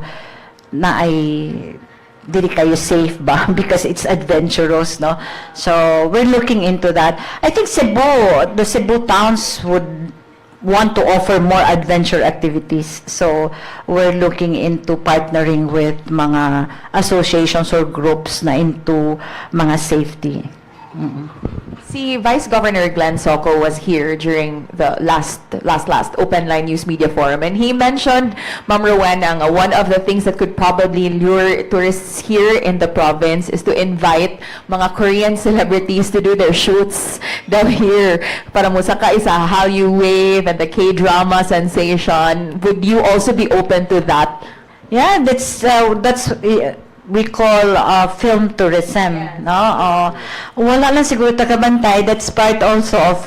na ay dili kayo safe ba because it's adventurous, no? So we're looking into that. I think the Cebu towns would want to offer more adventure activities. So we're looking into partnering with mga associations or groups na into mga safety. Si Vice Governor Glenn Soco was here during the last Open Line News Media Forum, and he mentioned, Ma'am Rowena, one of the things that could probably lure tourists here in the province is to invite mga Korean celebrities to do their shoots down here para mo sa kaisa Hallyu Wave and the K-drama sensation. Would you also be open to that? Yeah, that's we call film tourism, no? Wala lang siguro takabantay. That's part also of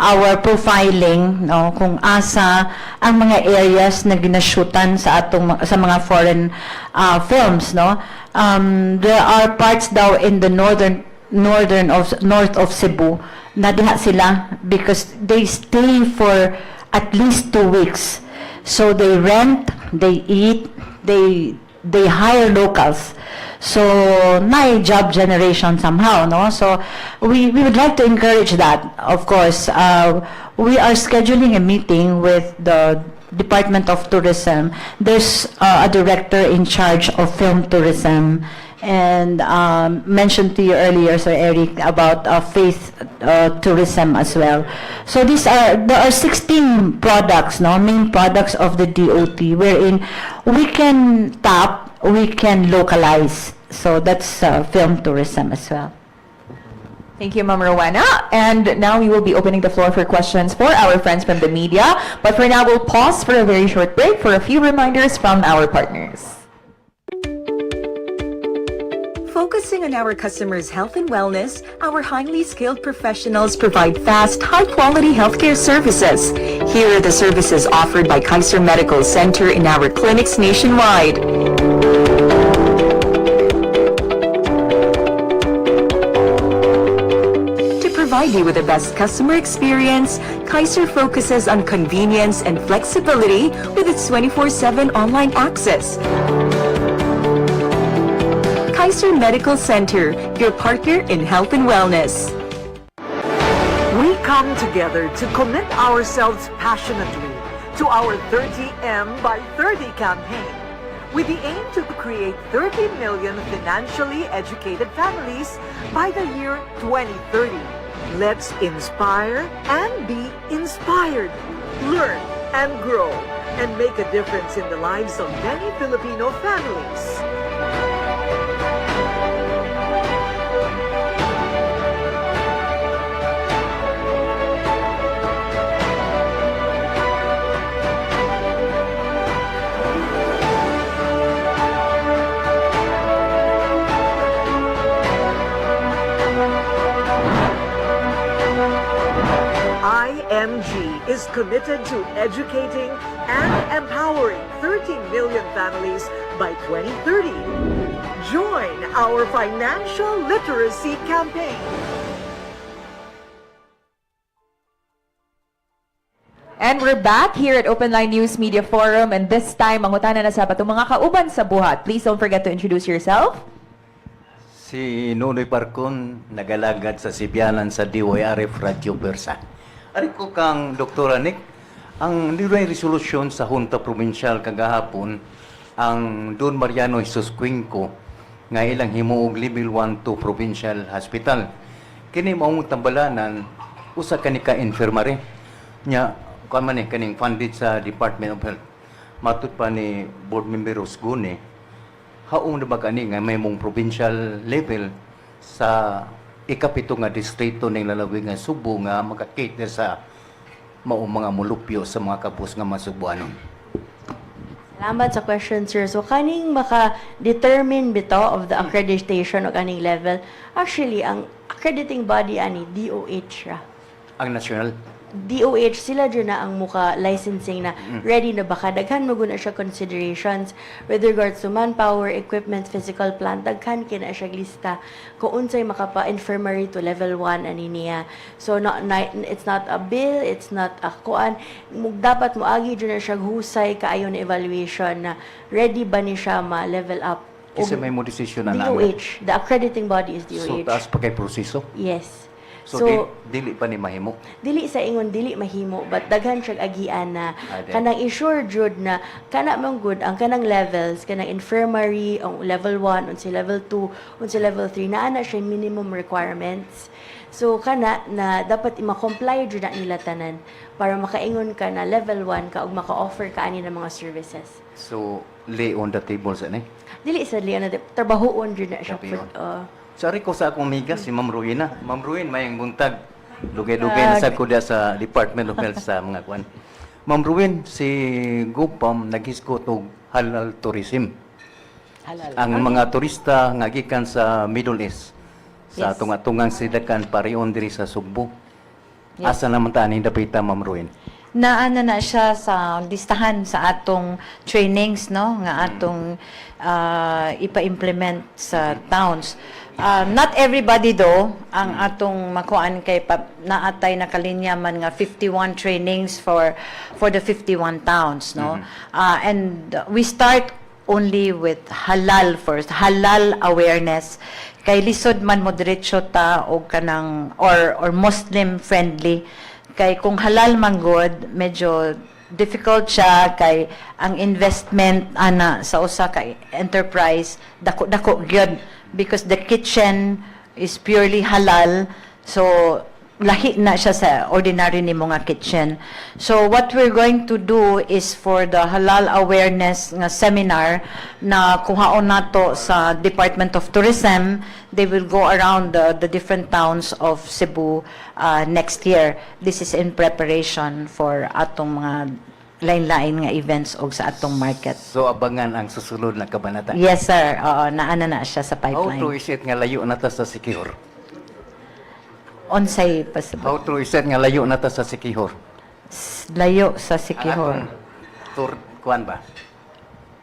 our profiling, no? Kung asa ang mga areas na ginashootan sa mga foreign films, no? There are parts daw in the north of Cebu na diha sila because they stay for at least 2 weeks. So they rent, they eat, they hire locals. So, na job generation somehow, no? So, we would like to encourage that, of course. We are scheduling a meeting with the Department of Tourism. There's a director in charge of film tourism, and mentioned to you earlier, Sir Eric, about faith tourism as well. So there are 16 products, no, main products of the DOT, wherein we can tap, we can localize. So that's film tourism as well. Thank you, Ma'am Rowena. And now we will be opening the floor for questions for our friends from the media. But for now, we'll pause for a very short break for a few reminders from our partners. Focusing on our customers' health and wellness, our highly skilled professionals provide fast, high-quality healthcare services. Here are the services offered by Kaiser Medical Center in our clinics nationwide. To provide you with the best customer experience, Kaiser focuses on convenience and flexibility with its 24/7 online access. Kaiser Medical Center, your partner in health and wellness. We come together to commit ourselves passionately to our 30M by 30 campaign, with the aim to create 30 million financially educated families by the year 2030. Let's inspire and be inspired, learn and grow, and make a difference in the lives of many Filipino families. IMG is committed to educating and empowering 30 million families by 2030. Join our financial literacy campaign. And we're back here at Open Line News Media Forum, and this time, mangutana na sa patong mga kauban sa buhat. Please don't forget to introduce yourself. Si Nonoy Parcon, nagalagad sa Sibianan sa DYRF Radio Persa. Ari ko kang Dr. Nick, ang nilay resolusyon sa Junta Provincial kagahapon, ang Don Mariano Jesus Cuenco, nga ilang himuog level 1 to Provincial Hospital. Kini maong tambalanan, usa kanika infirmary, nya, kuan man kaning funded sa Department of Health. Matut pa ni Board Member Osgone, haong na bagani nga may mong provincial level sa ikapito nga distrito ng lalawig nga Cebu nga makakita sa maong mga mulupyo sa mga kapos nga masubuanon. Salamat sa question, sir. So, kaning maka-determine bito of the accreditation o kaning level, actually, ang accrediting body ani DOH ra. Ang national DOH, sila dyan na ang muka licensing na ready na baka. Daghan maguna siya considerations with regards to manpower, equipment, physical plant. Daghan kina siya lista kung unsay makapa-infirmary to level 1 ani niya. So, it's not a bill, it's not a kuan. Dapat moagi dyan na siya husay kaayo na evaluation na ready ba ni siya ma-level up. kasi may mo decision na DOH, the accrediting body is So, DOH. taas pa kay proseso. Yes. So, dili pa ni mahimo. Dili sa ingon dili mahimo but daghan siya agian na Ade. kanang isure jud na kana man good ang kanang levels kanang infirmary ang level 1 unsa level 2 unsa level 3 naa na siya minimum requirements. So kana na dapat i-comply jud na nila tanan para makaingon ka na level 1 ka ug maka-offer ka ani ng mga services. So, lay on the table sa ni. Dili sa liya na trabahoon jud na siya. Trabahoon. Sorry ko sa akong amiga, si Ma'am Rowena. Ma'am Rowena, mayang buntag. Dugay-dugay na sa kuda sa Department of Health sa mga kwan. Ma'am Rowena, si Gupam naghisgot og halal tourism. Halal. Ang mga turista nga gikan sa Middle East, sa Yes. tunga-tungang sidakan pariyon diri sa Cebu. Yes. Asa naman tani dapita, Ma'am Rowena? Naana na siya sa listahan sa atong trainings, no, nga atong ipa-implement sa towns. Not everybody though ang atong makuan kay naatay nakalinya man nga 51 trainings for the 51 towns, no. And we start only with halal first, halal awareness. Kay lisod man mo diretso ta og kanang or Muslim friendly. Kay kung halal man good, medyo difficult siya kay ang investment ana sa usa ka enterprise dako gyud because the kitchen is purely halal, so lahi na siya sa ordinary ni mga kitchen. So what we're going to do is for the halal awareness nga seminar na kuhaon nato sa Department of Tourism. They will go around the different towns of Cebu next year. This is in preparation for atong mga lain-lain nga events og sa atong market. So, abangan ang susunod na kabanata. Yes sir, oo, naana na siya sa How pipeline. true is it nga layo na ta sa Sikihor? Onsay possible. How true is it nga layo na ta sa Sikihor? Layo sa Sikihor. Tour, kuan ba?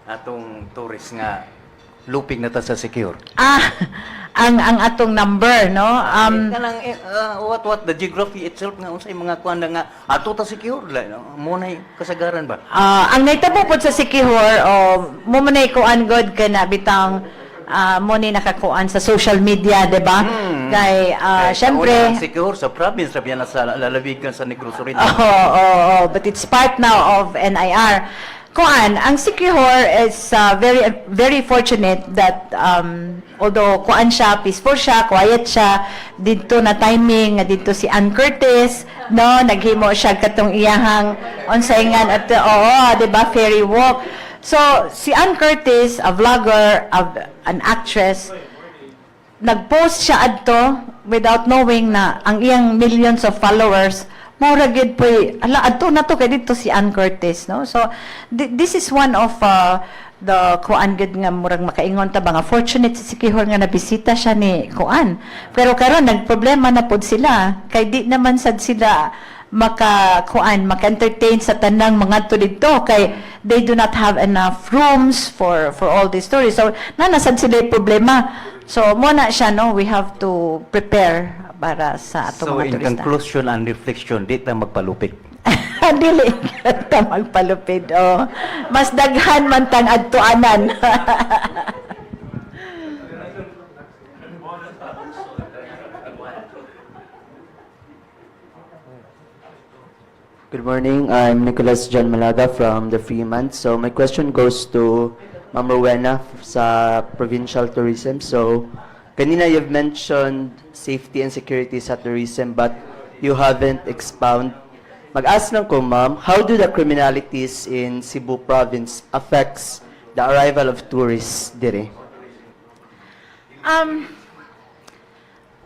Atong tourist nga looping na ta sa Sikihor. Ang atong number, no? Kanang what the geography itself nga unsay mga kuan na nga ato ta Sikihor mo na kasagaran ba? Ang naitabo po sa Sikihor, mo manay ko good ka na bitang mo ni nakakuan sa social media, di ba? Kay, syempre, Secure sa province, sabi na sa lalawigan sa Negros Oriental. but it's part now of NIR. Kuan, ang Sikihor is very very fortunate that although kuan siya, peaceful siya, quiet siya, dito na timing nga dito si Ann Curtis, no, naghimo siya katong iyahang onsayngan at di ba, ferry walk. So si Ann Curtis, a vlogger, an actress, nag-post siya adto without knowing na ang iyang millions of followers maura gid po ala adto na to kay dito si Ann Curtis, no. So this is one of the kuan gid nga murag makaingon ta ba nga fortunate si Sikihor nga nabisita siya ni kuan, pero karon nagproblema na pod sila kay di naman sad sila maka-entertain sa tanang mga to dito kay they do not have enough rooms for all these stories, so nasad sila yung problema. So mo na siya, no, we have to prepare para sa atong So mga in turista. conclusion and reflection, di ta magpalupit. Dili ta magpalupid. Oh. Mas daghan man tang adtuanan. Good morning. I'm Nicholas John Malaga from the Freeman. So my question goes to Ma'am Rowena sa Provincial Tourism. So kanina you've mentioned safety and security sa tourism but you haven't expound. Mag-ask lang ko, ma'am, how do the criminalities in Cebu province affects the arrival of tourists dire?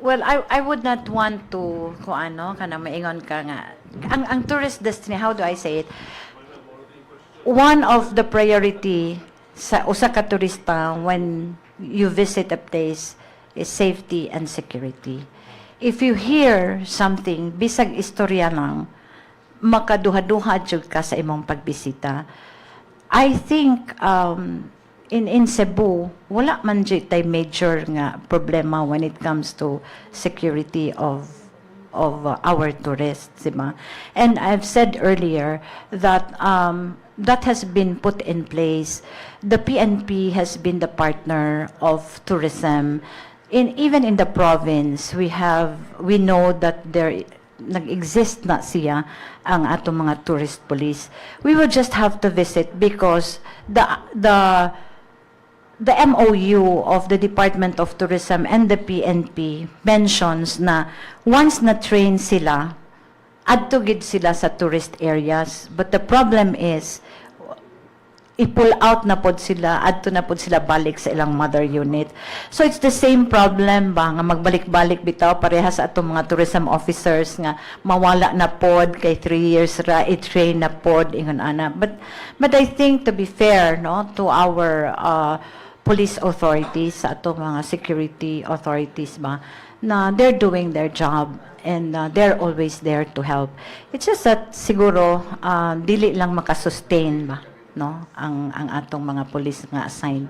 Well, I would not want to kanang maingon ka nga ang tourist destination, how do I say it? One of the priority sa usa ka turista when you visit a place is safety and security. If you hear something, bisag istorya lang, makaduha-duha jud ka sa imong pagbisita. I think in Cebu, wala man jud tay major nga problema when it comes to security of our tourists, diba? And I've said earlier that that has been put in place. The PNP has been the partner of tourism. Even in the province, we know that there nag-exist na siya ang atong mga tourist police. We will just have to visit because the MOU of the Department of Tourism and the PNP mentions na once na-train sila, adto gid sila sa tourist areas. But the problem is, i-pull out na pod sila, adto na pod sila balik sa ilang mother unit. So it's the same problem ba, nga magbalik-balik bitaw pareha sa atong mga tourism officers nga mawala na pod kay 3 years ra, i-train na pod, ingon ana. But I think to be fair, no, to our police authorities, sa atong mga security authorities ba, na they're doing their job and they're always there to help. It's just that siguro dili lang makasustain ba, no, ang atong mga police nga assigned.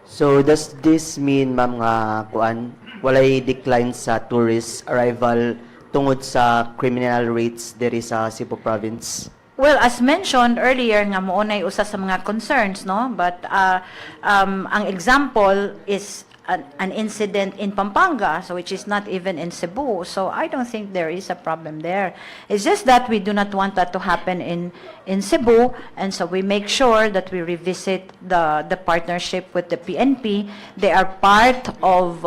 So does this mean, ma'am, nga kuan walay decline sa tourist arrival tungod sa criminal rates diri sa Cebu province? Well, as mentioned earlier nga moonay usa sa mga concerns, no, but ang example is an incident in Pampanga, so which is not even in Cebu. So I don't think there is a problem there. It's just that we do not want that to happen in Cebu, and so we make sure that we revisit the partnership with the PNP. They are part of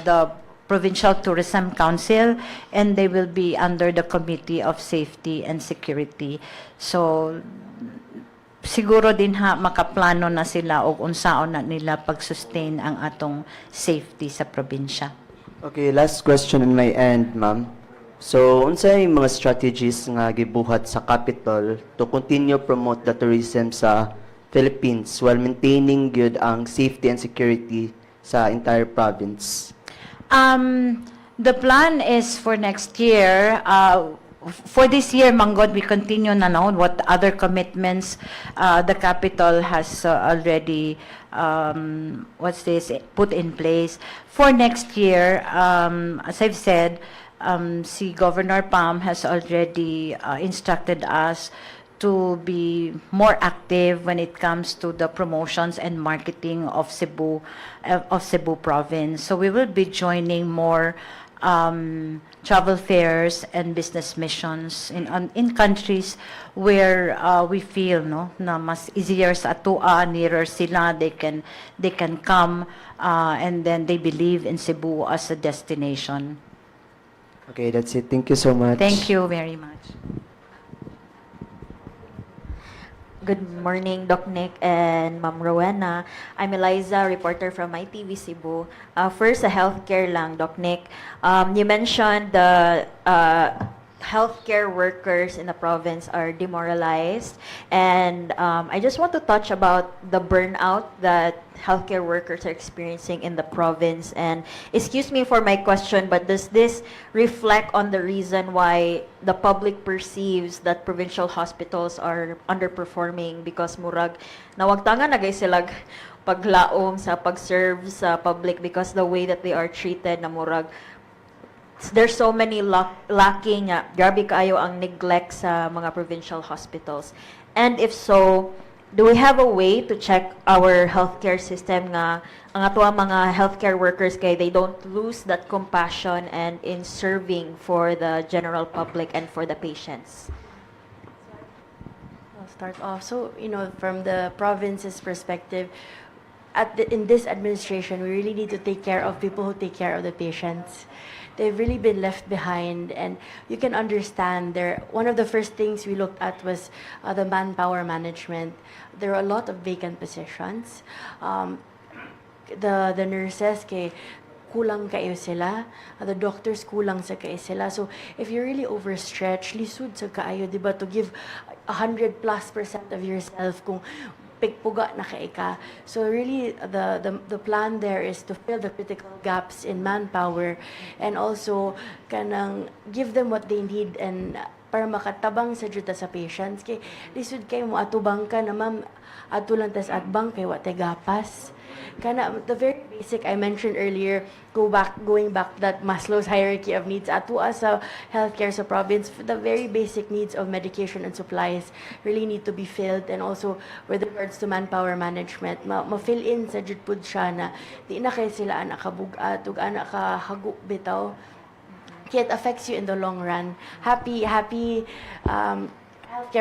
the Provincial Tourism Council, and they will be under the Committee of Safety and Security. So siguro din makaplano na sila o unsaon na nila pag-sustain ang atong safety sa probinsya. Okay, last question on my end, ma'am. So, unsay mga strategies nga gibuhat sa capital to continue promote the tourism sa Philippines while maintaining good ang safety and security sa entire province? The plan is for next year. For this year, Manggod, we continue na noon what other commitments the capital has already put in place. For next year, as I've said, si Governor Pam has already instructed us to be more active when it comes to the promotions and marketing of Cebu province. So we will be joining more travel fairs and business missions in countries where we feel na mas easier sa atua, nearer sila, they can come and then they believe in Cebu as a destination. Okay, that's it. Thank you so much. Thank you very much. Good morning, Doc Nick and Ma'am Rowena. I'm Eliza, reporter from MyTV Cebu. First, a healthcare lang, Doc Nick. You mentioned the healthcare workers in the province are demoralized, and I just want to touch about the burnout that healthcare workers are experiencing in the province. And excuse me for my question, but does this reflect on the reason why the public perceives that provincial hospitals are underperforming because murag nawagtangan na guys sila paglaom sa pag-serve sa public because the way that they are treated na murag there's so many lacking grabe kaayo ang neglect sa mga provincial hospitals. And if so, do we have a way to check our healthcare system nga ang ato mga healthcare workers kay they don't lose that compassion and in serving for the general public and for the patients? I'll start off. So, from the province's perspective, in this administration, we really need to take care of people who take care of the patients. They've really been left behind, and you can understand one of the first things we looked at was the manpower management. There are a lot of vacant positions. The nurses kulang kayo sila, the doctors kulang sa kayo sila. So if you're really overstretched, lisod sa kaayo, diba, to give 100+% of yourself kung pigpuga na ka. So really, the plan there is to fill the critical gaps in manpower and also kanang give them what they need and para makatabang sa juta sa patients. Kay lisod kay mo atubang ka na ma'am, atulang tas atbang kay wate gapas. Kana the very basic I mentioned earlier, going back to that Maslow's hierarchy of needs, atua sa healthcare sa province, the very basic needs of medication and supplies really need to be filled. And also with regards to manpower management, ma-fill in sa jud pud siya na di na kay sila anak kabugat ug anak ka hagu bitaw. Kaya it affects you in the long run. Happy healthcare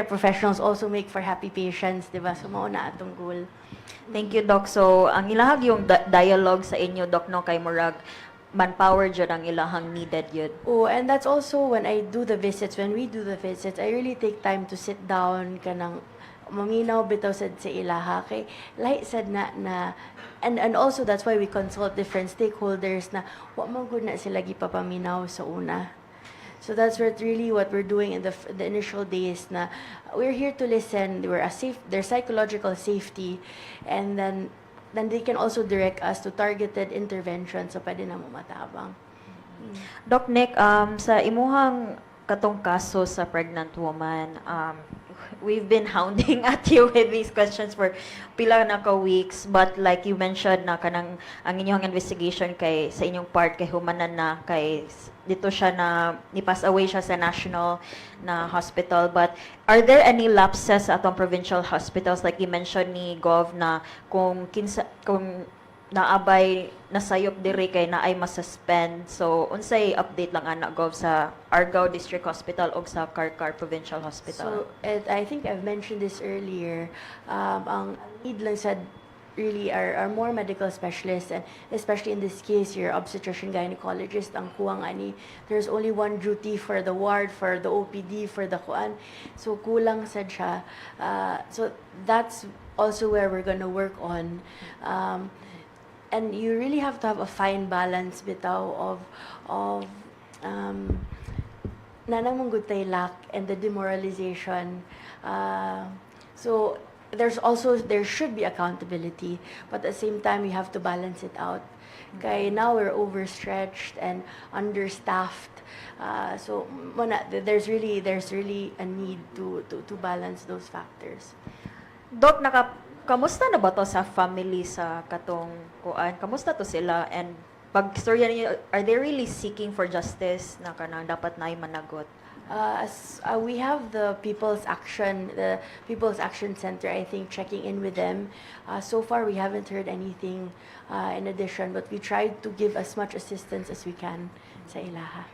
professionals also make for happy patients, di ba? So mao na atong goal. Thank you, Doc. So, ang ilahag yung dialogue sa inyo, Doc, no, kay murag manpower jud ang ilahang needed yun. Oh, and that's also when we do the visits, I really take time to sit down kanang maminaw bitaw sad sa ilaha kay lahi sad na and also that's why we consult different stakeholders na wa man gud na sila gipapaminaw sa una. So that's what we're doing in the initial days na we're here to listen, their psychological safety, and then they can also direct us to targeted interventions so pwede na mo matabang. Doc Nick, sa imuhang katong kaso sa pregnant woman, we've been hounding at you with these questions for pila na ka weeks, but like you mentioned na kanang ang inyong investigation kay sa inyong part kay humanan na kay dito siya na ni-pass away siya sa national na hospital. But are there any lapses at ang provincial hospitals like you mentioned ni Gov na kung naabay nasayop diri kay naay masuspend? So unsay update lang ana Gov sa Argao District Hospital o sa Karkar Provincial Hospital? So I think I've mentioned this earlier. Ang need lang sa really are more medical specialists, and especially in this case, your obstetrician gynecologist, ang kuwang ani, there's only one duty for the ward, for the OPD, for the kuan. So kulang sad siya. So that's also where we're gonna work on. And you really have to have a fine balance bitaw of nanang mong lack and the demoralization. So there should be accountability, but at the same time you have to balance it out. Kaya now we're overstretched and understaffed. So there's really a need to balance those factors. Doc, kamusta na ba to sa family sa katong kuan? Kamusta to sila? And pag storya niyo, are they really seeking for justice na kanang dapat na managot? We have the People's Action Center, I think, checking in with them. So far, we haven't heard anything in addition, but we tried to give as much assistance as we can sa ilaha.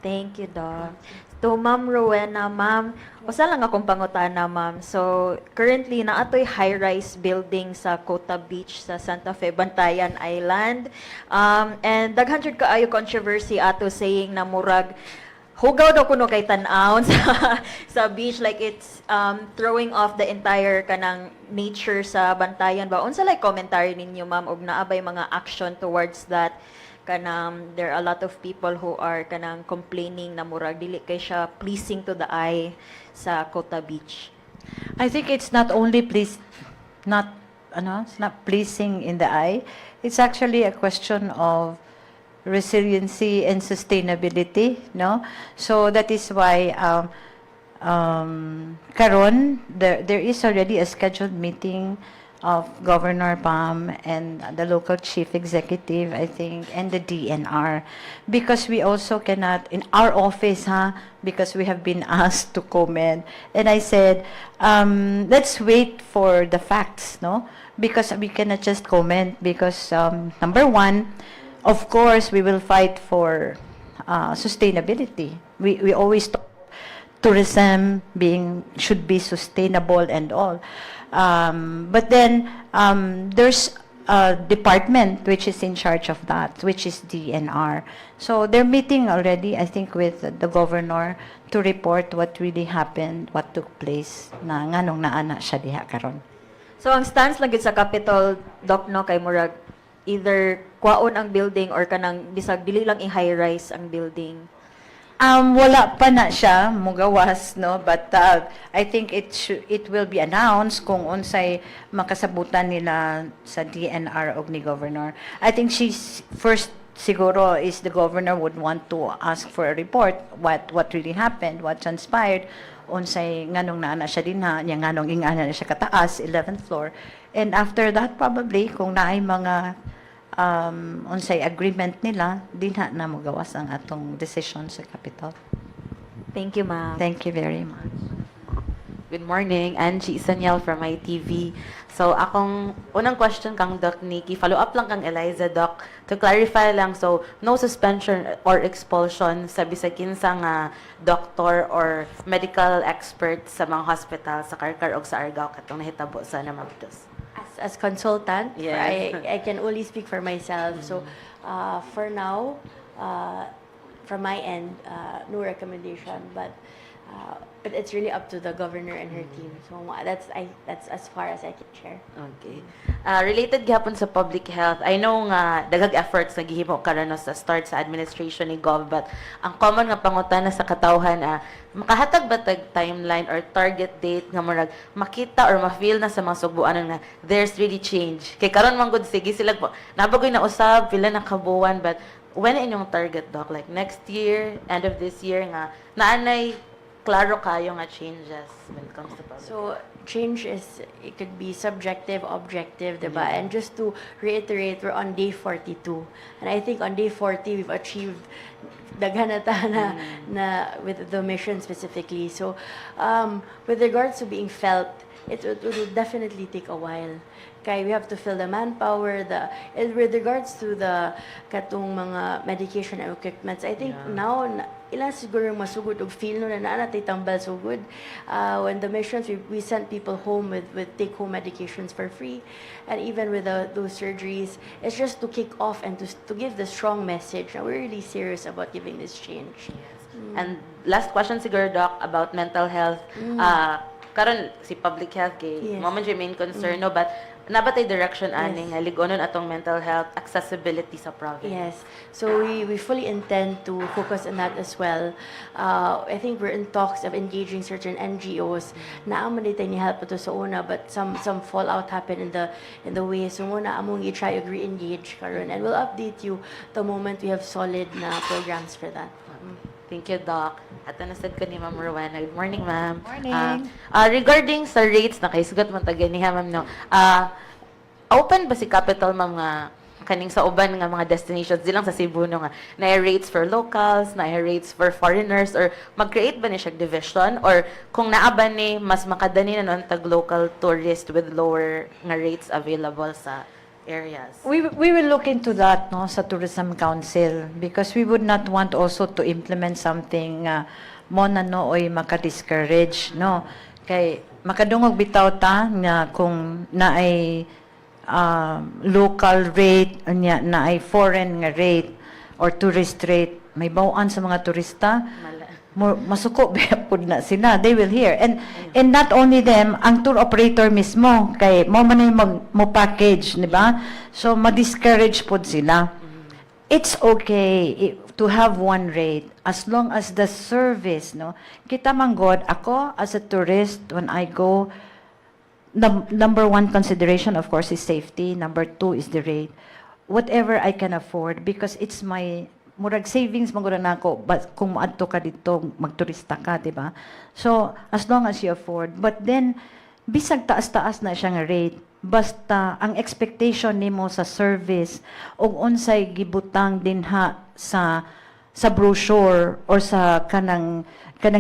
Thank you, Doc. To Ma'am Rowena, Ma'am, usa lang akong pangutana, Ma'am. So, currently, naatoy high-rise building sa Cota Beach sa Santa Fe, Bantayan Island. And daghan jud kaayo controversy ato saying na murag hugaw daw kuno kay tan-aw sa beach, like it's throwing off the entire kanang nature sa Bantayan ba. Unsa like commentary ninyo, Ma'am, og naabay mga action towards that? Kanang there are a lot of people who are kanang complaining na murag dili kay siya pleasing to the eye sa Cota Beach. I think it's not only it's not pleasing in the eye. It's actually a question of resiliency and sustainability, no? So that is why karon there is already a scheduled meeting of Governor Pam and the local chief executive, I think, and the DNR, because we also cannot in our office, because we have been asked to comment, and I said, let's wait for the facts, no? Because we cannot just comment, because number one, of course, we will fight for sustainability. We always talk tourism should be sustainable and all. But then there's a department which is in charge of that, which is DNR. So they're meeting already, I think, with the governor to report what really happened, what took place, na nganong naana siya diha karon. So ang stance lang gid sa Capitol, Doc, no, kay murag either kwaon ang building or kanang bisag dili lang i-high rise ang building. Wala pa na siya mugawas, no, but I think it will be announced kung unsay makasabutan nila sa DNR og ni governor. I think she's first siguro is the governor would want to ask for a report what really happened, what transpired, unsay nganong naana siya dinha, nya nganong ingana na siya kataas 11th floor, and after that probably kung naay mga unsay agreement nila, dinha na magawas ang atong decision sa Capitol. Thank you, Ma'am. Thank you very much. Good morning, Angie Isaniel from MyTV. So, akong unang question kang Doc Nikki, follow up lang kang Eliza, Doc. To clarify lang, so, no suspension or expulsion sa bisag kinsa nga doctor or medical expert sa mga hospital sa Karkar o sa Argao katong nahitabo sa Namabtos. As consultant, Yes. I can only speak for myself. So, for now, from my end, no recommendation, but it's really up to the governor and her team. So that's as far as I can share. Okay. Related gihapon sa public health, I know nga daghang efforts na gihimo karon sa start sa administration ni Gov, but ang common nga pangutana sa katawhan makahatag ba tag timeline or target date nga murag makita or ma-feel na sa mga sugbuanan nga there's really change. Kay karon man gud sige sila po nabagoy na usab pila na kabuwan, but when inyong target, Doc, like next year, end of this year nga naanay klaro kayo nga changes when it comes to public. So change it could be subjective, objective, diba? And just to reiterate, we're on day 42. And I think on day 40, we've achieved daghan na ta na with the mission specifically. So with regards to being felt, it will definitely take a while. Kaya we have to fill the manpower, and with regards to the katong mga medication and equipments, I think now ilan siguro masugod og feel no na naatay tambal so good. When the missions we sent people home with take home medications for free, and even with those surgeries, it's just to kick off and to give the strong message na we're really serious about giving this change. And last question siguro, Doc, about mental health. Karon si public health kay Yes. mo man siya main concern, no, but nabatay direction ani nga ligonon atong mental health accessibility sa province. Yes. So we fully intend to focus on that as well. I think we're in talks of engaging certain NGOs na amo nitay ni help to sa una, but some fallout happened in the way. So muna among i-try og re-engage karon, and we'll update you the moment we have solid na programs for that. Thank you, Doc. At nasad ko ni Ma'am Rowena. Good morning, Ma'am. Morning. Regarding sa rates na kaisugat mo taga niya, Ma'am, no, open ba si Capital, Ma'am, nga kaning sa uban nga mga destinations di lang sa Cebu no nga na rates for locals, na rates for foreigners, or mag-create ba ni siya division, or kung naa ba ni mas makadani na noon tag local tourist with lower nga rates available sa areas? We will look into that no sa Tourism Council because we would not want also to implement something mo na nooy maka-discourage no kay makadungog bitaw ta nga kung naay local rate nya naay foreign nga rate or tourist rate may bawaan sa mga turista masuko pud na sila, they will hear and not only them, ang tour operator mismo kay mo man ay mo package, di ba? So ma-discourage pud sila. It's okay to have one rate as long as the service, no? Kita manggod ako as a tourist when I go, the number one consideration of course is safety, number two is the rate. Whatever I can afford because it's my murag savings magura nako but kung moadto ka dito magturista ka, di ba? So as long as you afford, but then bisag taas-taas na siya nga rate basta ang expectation nimo sa service ug unsay gibutang dinha sa brochure or sa kanang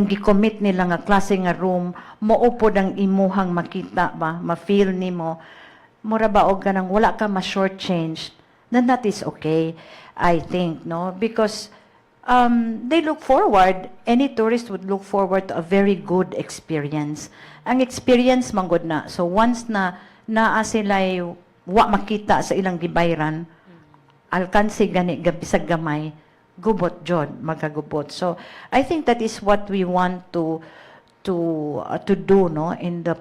gi-commit nila nga klase nga room moupod ang imuhang makita ba ma-feel nimo mura ba og kanang wala ka ma-short change, then that is okay. I think, no? Because they look forward, any tourist would look forward to a very good experience. Ang experience, manggod na. So once na naa sila'y wa makita sa ilang gibayran, alkansi gani, bisag gamay, gubot jod, magkagubot. So I think that is what we want to do no in the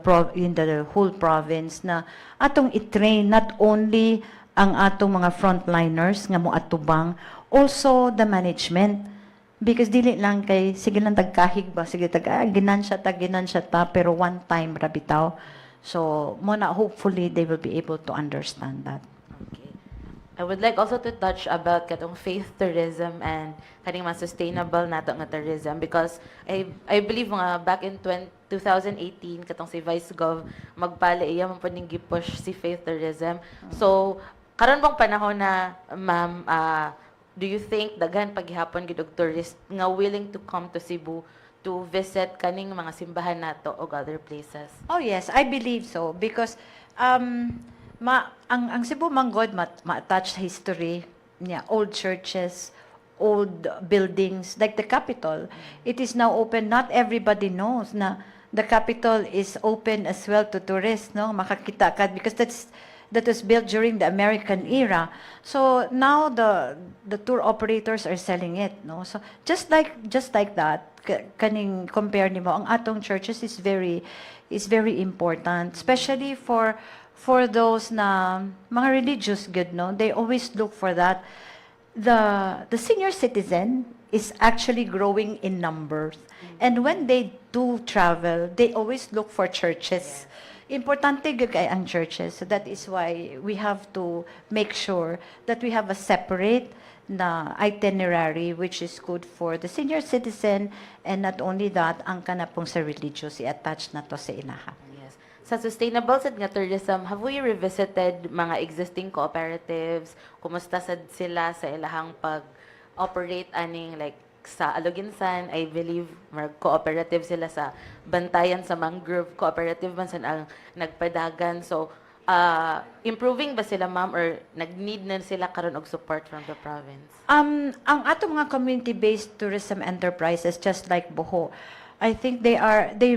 whole province na atong i-train not only ang atong mga frontliners nga mo atubang, also the management. Because dili lang kay, sige lang tagkahig ba, sige ginansya ta, pero one time rabitaw. So, muna hopefully they will be able to understand that. Okay. I would like also to touch about katong faith tourism and kaning mas sustainable nato nga tourism because I believe mga back in 2018 katong si Vice Gov magpala iya man pud ning gi-push si faith tourism. So karon bang panahon na ma'am do you think daghan paghihapon gid og tourist nga willing to come to Cebu to visit kaning mga simbahan nato og other places? Oh yes, I believe so because ang Cebu manggod ma-attached history niya, old churches, old buildings like the Capitol. It is now open. Not everybody knows na the Capitol is open as well to tourists, no? Makakita ka because that was built during the American era. So now the tour operators are selling it, no? So just like that, kaning compare nimo ang atong churches is very important, especially for those na mga religious good, no? They always look for that. The senior citizen is actually growing in numbers. And when they do travel, they always look for churches. Importante gyud kay ang churches. So that is why we have to make sure that we have a separate na itinerary which is good for the senior citizen, and not only that, ang kanapong sa religious i-attach na to sa ilaha. Yes. Sa sustainable sad nga tourism, have we revisited mga existing cooperatives? Kumusta sad sila sa ilahang pag-operate aning like sa Aluginsan, I believe cooperative sila sa Bantayan sa Mangrove Cooperative man sa ang nagpadagan. So improving ba sila ma'am or nag-need na sila karon og support from the province? Ang atong mga community-based tourism enterprises just like Boho, I think they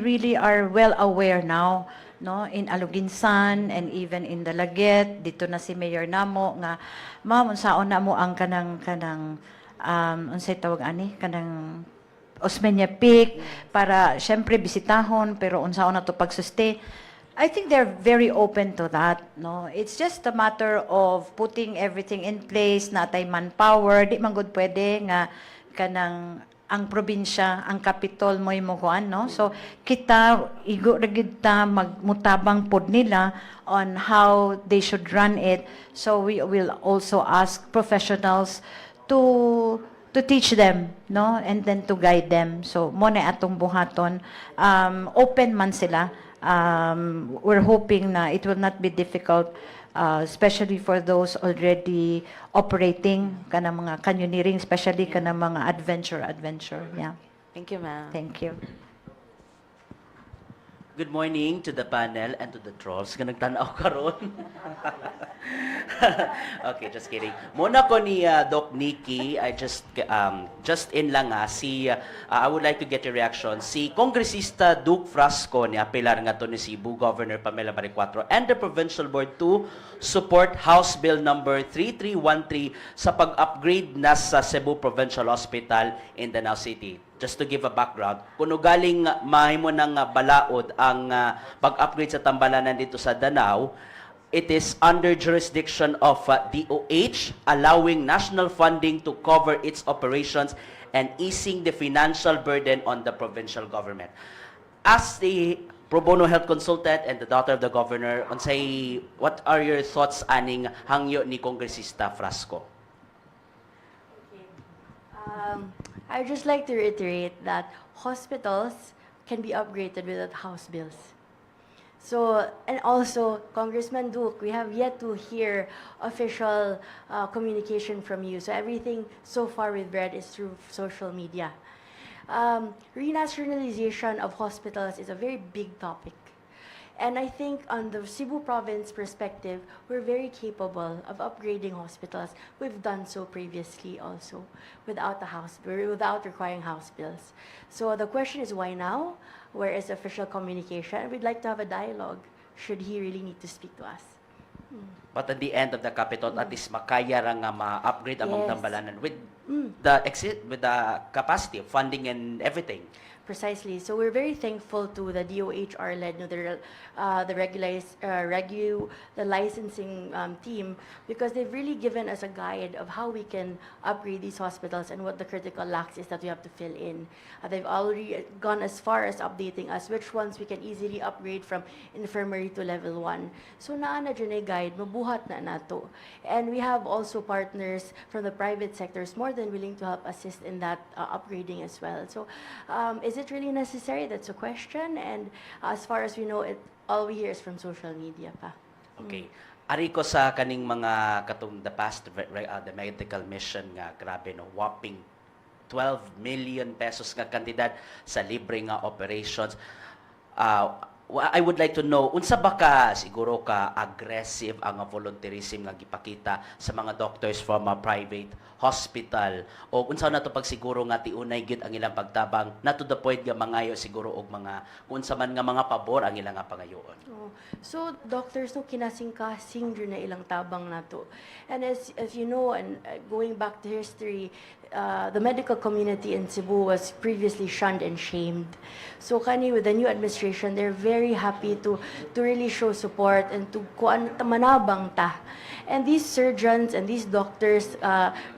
really are well aware now, no, in Aluginsan and even in Dalaget. Dito na si Mayor namo nga ma'am unsaon na mo ang kanang unsay tawag ani kanang Osmeña Peak para syempre bisitahon pero unsaon na to pag-sustain. I think they're very open to that, no? It's just a matter of putting everything in place, natay manpower, di man gud pwede nga kanang ang probinsya, ang capital mo kuan, no? So kita igo ra gid ta magmutabang pod nila on how they should run it. So we will also ask professionals to teach them, no, and then to guide them. So mo na atong buhaton, open man sila. We're hoping na it will not be difficult especially for those already operating kanang mga canyoneering, especially kanang mga adventure. Yeah. Thank you, ma'am. Thank you. Good morning to the panel and to the trolls. Nga nagtanaw karon. Okay, just kidding. Muna ko ni Doc Nikki, I just in lang I would like to get your reaction. Si Kongresista Duke Frasco ni apelar nga to ni Cebu Governor Pamela Baricuatro and the Provincial Board to support House Bill number 3313 sa pag-upgrade na sa Cebu Provincial Hospital in Danao City. Just to give a background, kung galing mahimo ng balaod ang pag-upgrade sa tambalanan dito sa Danao, it is under jurisdiction of DOH, allowing national funding to cover its operations and easing the financial burden on the provincial government. As the pro bono health consultant and the daughter of the governor, what are your thoughts aning hangyo ni Kongresista Frasco? I'd just like to reiterate that hospitals can be upgraded without house bills. So, and also, Congressman Duke, we have yet to hear official communication from you. So everything so far we've read is through social media. Renationalization of hospitals is a very big topic. And I think on the Cebu province perspective, we're very capable of upgrading hospitals. We've done so previously also without requiring house bills. So the question is why now? Where is official communication? We'd like to have a dialogue should he really need to speak to us. But at the end of the capital, at least makaya ra nga ma-upgrade ang Yes. tambalanan with the capacity of funding and everything. Precisely. So we're very thankful to the DOHR led, the licensing team, because they've really given us a guide of how we can upgrade these hospitals and what the critical lacks is that we have to fill in. They've already gone as far as updating us which ones we can easily upgrade from infirmary to level 1. So naana dyan ay guide, mabuhat na nato. And we have also partners from the private sectors more than willing to help assist in that upgrading as well. So is it really necessary? That's a question. And as far as we know, all we hear is from social media pa. Okay. Ari ko sa kaning mga katong the past the medical mission nga grabe no, whopping 12 million pesos nga kantidad sa libre nga operations. I would like to know, unsa ba ka siguro ka aggressive ang volunteerism nga gipakita sa mga doctors from a private hospital, o unsa na to pag siguro nga tiunay gyud ang ilang pagtabang na to the point nga mangayo siguro og mga unsa man nga mga pabor ang ilang nga pangayoon. So doctors no kinasing-kasing dyan na ilang tabang nato. And as you know, and going back to history, the medical community in Cebu was previously shunned and shamed. So kani with the new administration, they're very happy to really show support and to kuan manabang ta. And these surgeons and these doctors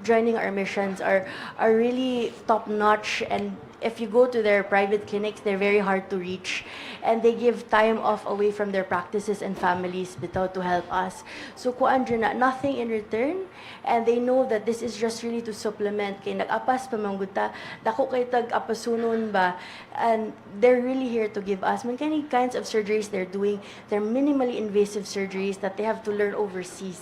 joining our missions are really top notch, and if you go to their private clinics, they're very hard to reach. And they give time off away from their practices and families bitaw to help us. So kuan dyan na, nothing in return. And they know that this is just really to supplement. Kay nag-apas pa mangguta, dako kay tag-apasunon ba. And they're really here to give us many kinds of surgeries they're doing. They're minimally invasive surgeries that they have to learn overseas.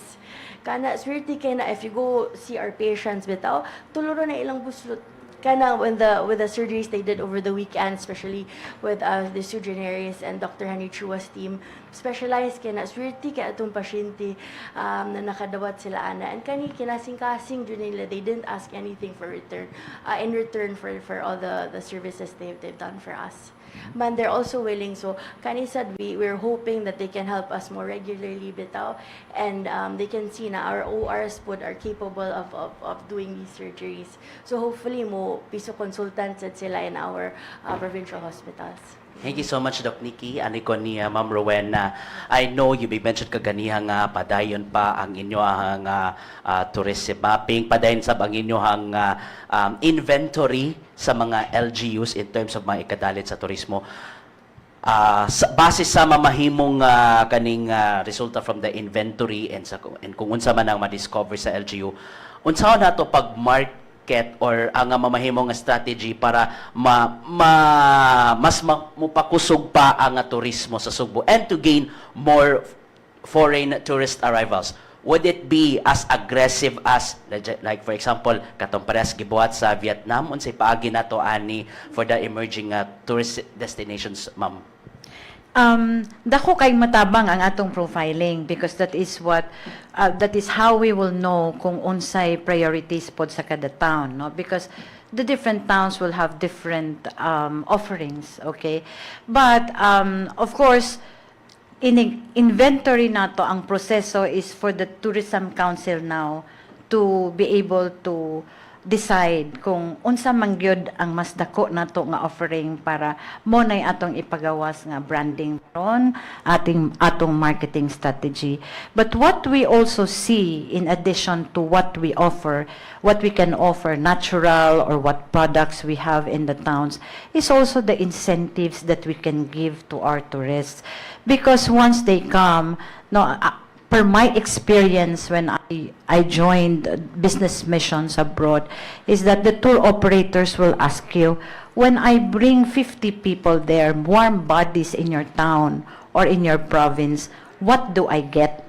Kana, swerte kay na if you go see our patients bitaw, tuluro na ilang buslot. Kana with the surgeries they did over the weekend, especially with the surgeon Reyes and Dr. Henry Chua's team, specialized kaya na swerte kaya atong pasyente na nakadawat sila ana. And kani kinasing-kasing dun nila, they didn't ask anything in return for all the services they've done for us. Man, they're also willing. So, kani said we're hoping that they can help us more regularly bitaw, and they can see na our ORs are capable of doing these surgeries. So hopefully mo piso consultants at sila in our provincial hospitals. Thank you so much, Doc Nikki. Ani ko ni Ma'am Rowena. I know you mentioned kaganiha nga padayon pa ang inyo ang tourism mapping, padayon sab ang inyo ang inventory sa mga LGUs in terms of mga ikadalit sa turismo. Base sa mamahimong kaning resulta from the inventory and kung unsa man ang ma-discover sa LGU, unsa na to pag-market or ang mamahimong strategy para mas mapakusog pa ang turismo sa Subo and to gain more foreign tourist arrivals, would it be as aggressive as, like for example, katong parehas gibuhat sa Vietnam, unsay paagi nato ani for the emerging tourist destinations, ma'am? Dako kay matabang ang atong profiling because that is how we will know kung unsay priorities pod sa kada town, no? Because the different towns will have different offerings, okay? But of course, inventory nato ang proseso is for the Tourism Council now to be able to decide kung unsa man gyud ang mas dako nato nga offering para mo nay atong ipagawas nga branding ron atong marketing strategy. But what we also see in addition to what we can offer natural or what products we have in the towns is also the incentives that we can give to our tourists, because once they come, no, per my experience when I joined business missions abroad, is that the tour operators will ask you, when I bring 50 people there, warm bodies in your town or in your province, what do I get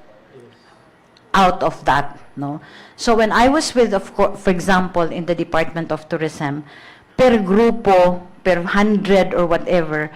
out of that? No? So when I was with, for example, in the Department of Tourism, per grupo, per 100 or whatever,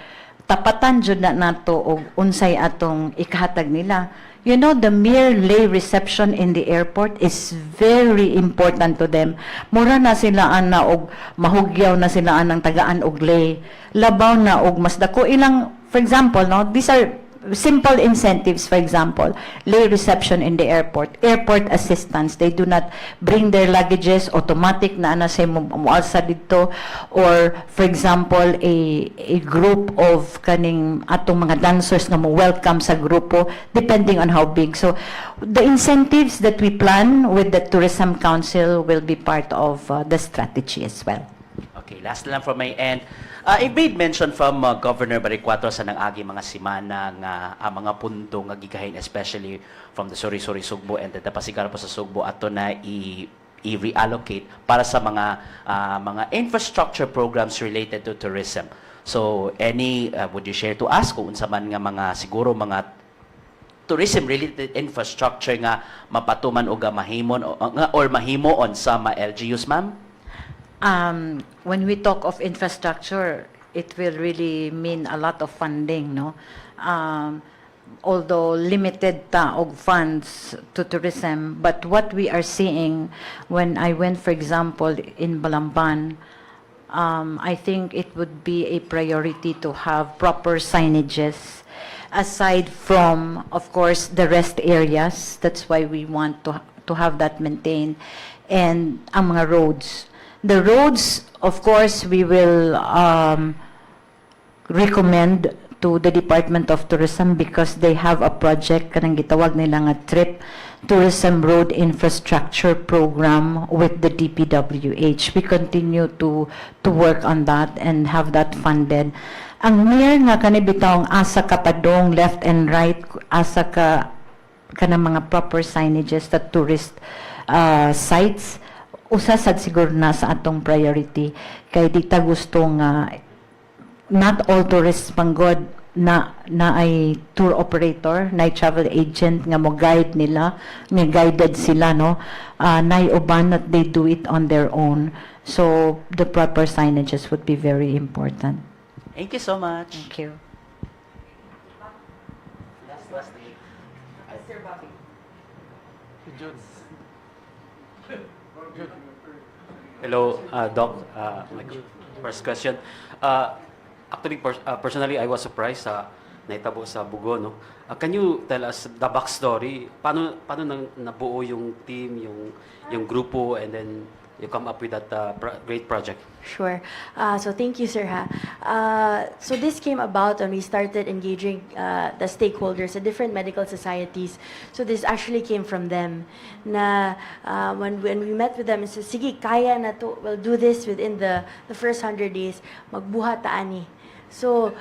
tapatan jud na nato og unsay atong ikahatag nila. You know, the mere lay reception in the airport is very important to them. Mura na sila ana og mahugyaw na sila anang tagaan og lay. Labaw na og mas dako ilang, for example, no, these are simple incentives. For example, lay reception in the airport, airport assistance, they do not bring their luggages, automatic na ana say mualsa dito, or for example a group of kaning atong mga dancers nga mo welcome sa grupo depending on how big. So the incentives that we plan with the Tourism Council will be part of the strategy as well. Okay, last lang from my end. I made mention from Governor Baricuatro sa nang-agi mga simana nga mga punto nga gigahin, especially from the Suri-Suri Sugbo and the Pasigar po sa Sugbo, ato na i-reallocate para sa mga infrastructure programs related to tourism. So would you share to us kung unsa man nga mga siguro mga tourism-related infrastructure nga mapatuman o mahimon or mahimoon sa LGUs, ma'am? When we talk of infrastructure, it will really mean a lot of funding, no? Although limited og funds to tourism, but what we are seeing when I went, for example, in Balamban, I think it would be a priority to have proper signages aside from, of course, the rest areas. That's why we want to have that maintained, and ang mga roads. The roads, of course, we will recommend to the Department of Tourism because they have a project kanang gitawag nila nga TRIP, Tourism Road Infrastructure Program with the DPWH. We continue to work on that and have that funded. Ang mere nga kanibitawng asa ka padong left and right, asa ka kanang mga proper signages sa tourist sites, usa sad siguro na sa atong priority kay di ta gusto nga not all tourists manggod na ay tour operator, na travel agent nga mo guide nila, nga guided sila, no, na uban that they do it on their own. So the proper signages would be very important. Thank you so much. Thank you. Hello, Doc. My first question. Actually, personally, I was surprised sa naitabo sa Bugo, no? Can you tell us the backstory? Paano nang nabuo yung team, yung grupo, and then you come up with that great project? Sure. So thank you, sir. So this came about when we started engaging the stakeholders, the different medical societies. So this actually came from them. Na when we met with them and said, sige, kaya na to. We'll do this within the first 100 days. Magbuhat ta ani. So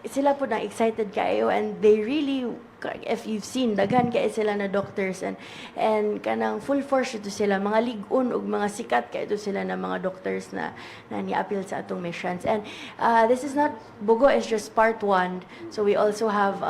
sila po na excited kayo, and they really if you've seen, daghan kay sila na doctors and kanang full force ito sila, mga ligon ug mga sikat kay ito sila na mga doctors na ni-appeal sa atong missions. And this is not, Bugo is just part 1. So we also have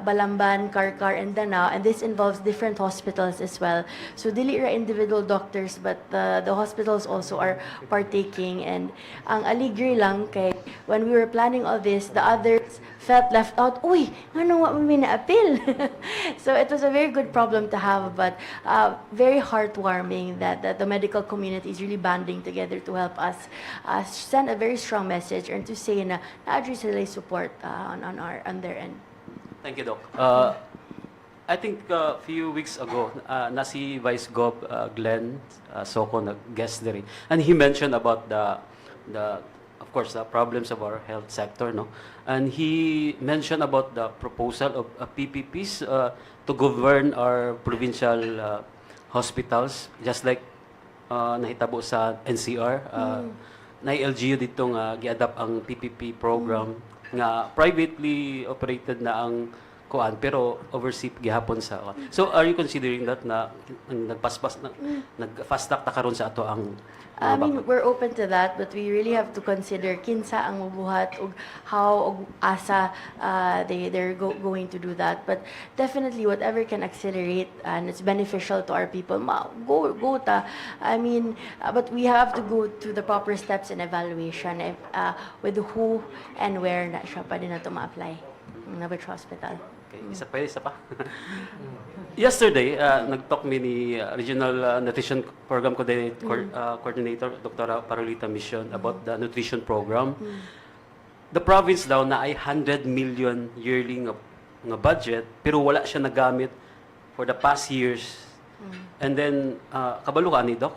Balamban, Karkar, and Danao, and this involves different hospitals as well. So dili ra individual doctors, but the hospitals also are partaking. And ang aligri lang kay when we were planning all this, the others felt left out. Uy, ano wa mo na-appeal? So it was a very good problem to have, but very heartwarming that the medical community is really banding together to help us send a very strong message and to say na na-address sila support on their end. Thank you, Doc. I think a few weeks ago, na si Vice Gov Glenn Soko nag-guest there, and he mentioned about of course, the problems of our health sector, no? And he mentioned about the proposal of PPPs to govern our provincial hospitals, just like nahitabo sa NCR. Na-LGU dito nga gi-adapt ang PPP program nga privately operated na ang kuan pero oversee gihapon sa kuan. So are you considering that na nagpaspas na nag-fast track ta karon sa ato ang I mean, we're open to that, but we really have to consider kinsa ang mabuhat ug how ug asa they're going to do that. But definitely, whatever can accelerate and it's beneficial to our people, go ta. I mean, but we have to go through the proper steps and evaluation with who and where na siya pa din na to ma-apply na which hospital. Okay, isa pa. Yesterday, nag-talk ni Regional Nutrition Program Coordinator, Dr. Parolita Mission, about the nutrition program. The province daw na ay 100 million yearly nga budget, pero wala siya nagamit for the past years. And then, kabalo ka ni Doc,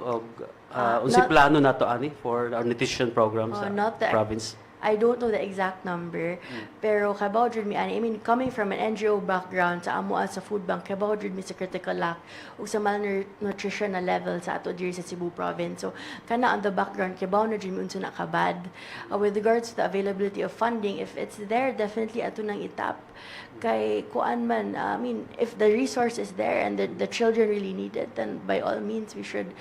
unsi plano na to ani for our nutrition program sa province? I don't know the exact number, pero kabaw jud mi ani. I mean, coming from an NGO background sa amo sa food bank, kabaw jud mi sa critical lack ug sa malnutrition na level sa ato diri sa Cebu province. So kana on the background kabaw na jud mi unsa na kabad. With regards to the availability of funding, if it's there, definitely ato nang itap. Kay kuan man, I mean, if the resource is there and the children really need it, then by all means we should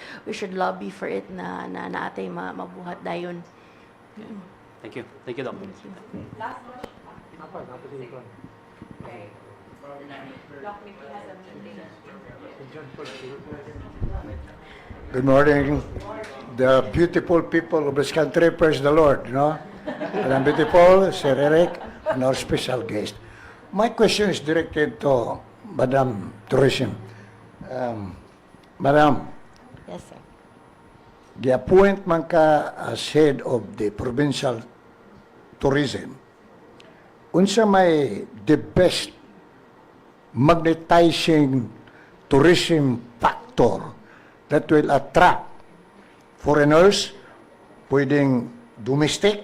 lobby for it na atay mabuhat dayon. Thank you. Thank you, Doc. Last question. Okay. Doc Mickey has a meeting. Good morning. The beautiful people of this country, praise the Lord, no? And I'm beautiful, Sir Eric, and our special guest. My question is directed to Madam Tourism. Madam. Yes, sir. Gi-appoint man ka as head of the provincial tourism. Unsa may the best magnetizing tourism factor that will attract foreigners, pwedeng domestic,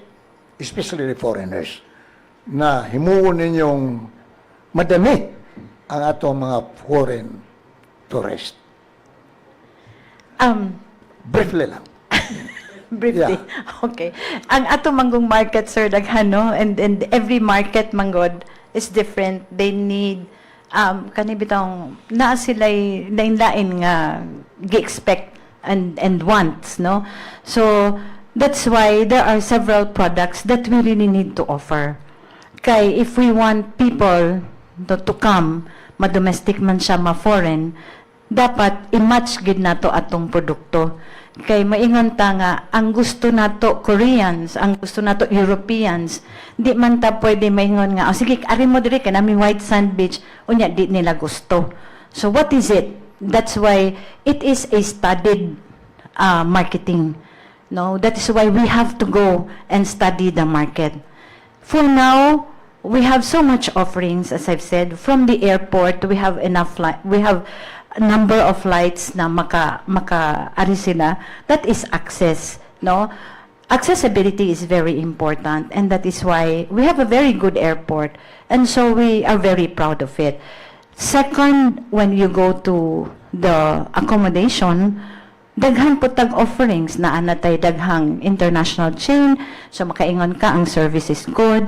especially the foreigners, na himuon ninyong madami ang atong mga foreign tourists. Briefly lang. Briefly. Yeah. Okay. Ang ato manggong market, sir, daghan, no? And every market manggod is different. They need kanibitang naa sila'y lain-lain nga gi-expect and wants, no? So that's why there are several products that we really need to offer. Kay if we want people to come, ma-domestic man siya, ma-foreign, dapat i-match gid nato atong produkto. Kay maingon ta nga ang gusto nato Koreans, ang gusto nato Europeans, di man ta pwede maingon nga sige ari mo diri kay nami white sand beach unya di nila gusto. So what is it? That's why it is a studied marketing. No, that is why we have to go and study the market. For now, we have so much offerings, as I've said, from the airport. We have enough we have number of flights na maka-ari sila. That is access, no? Accessibility is very important, and that is why we have a very good airport, and so we are very proud of it. Second, when you go to the accommodation, daghan po tag offerings na anatay daghang international chain, so makaingon ka ang service is good,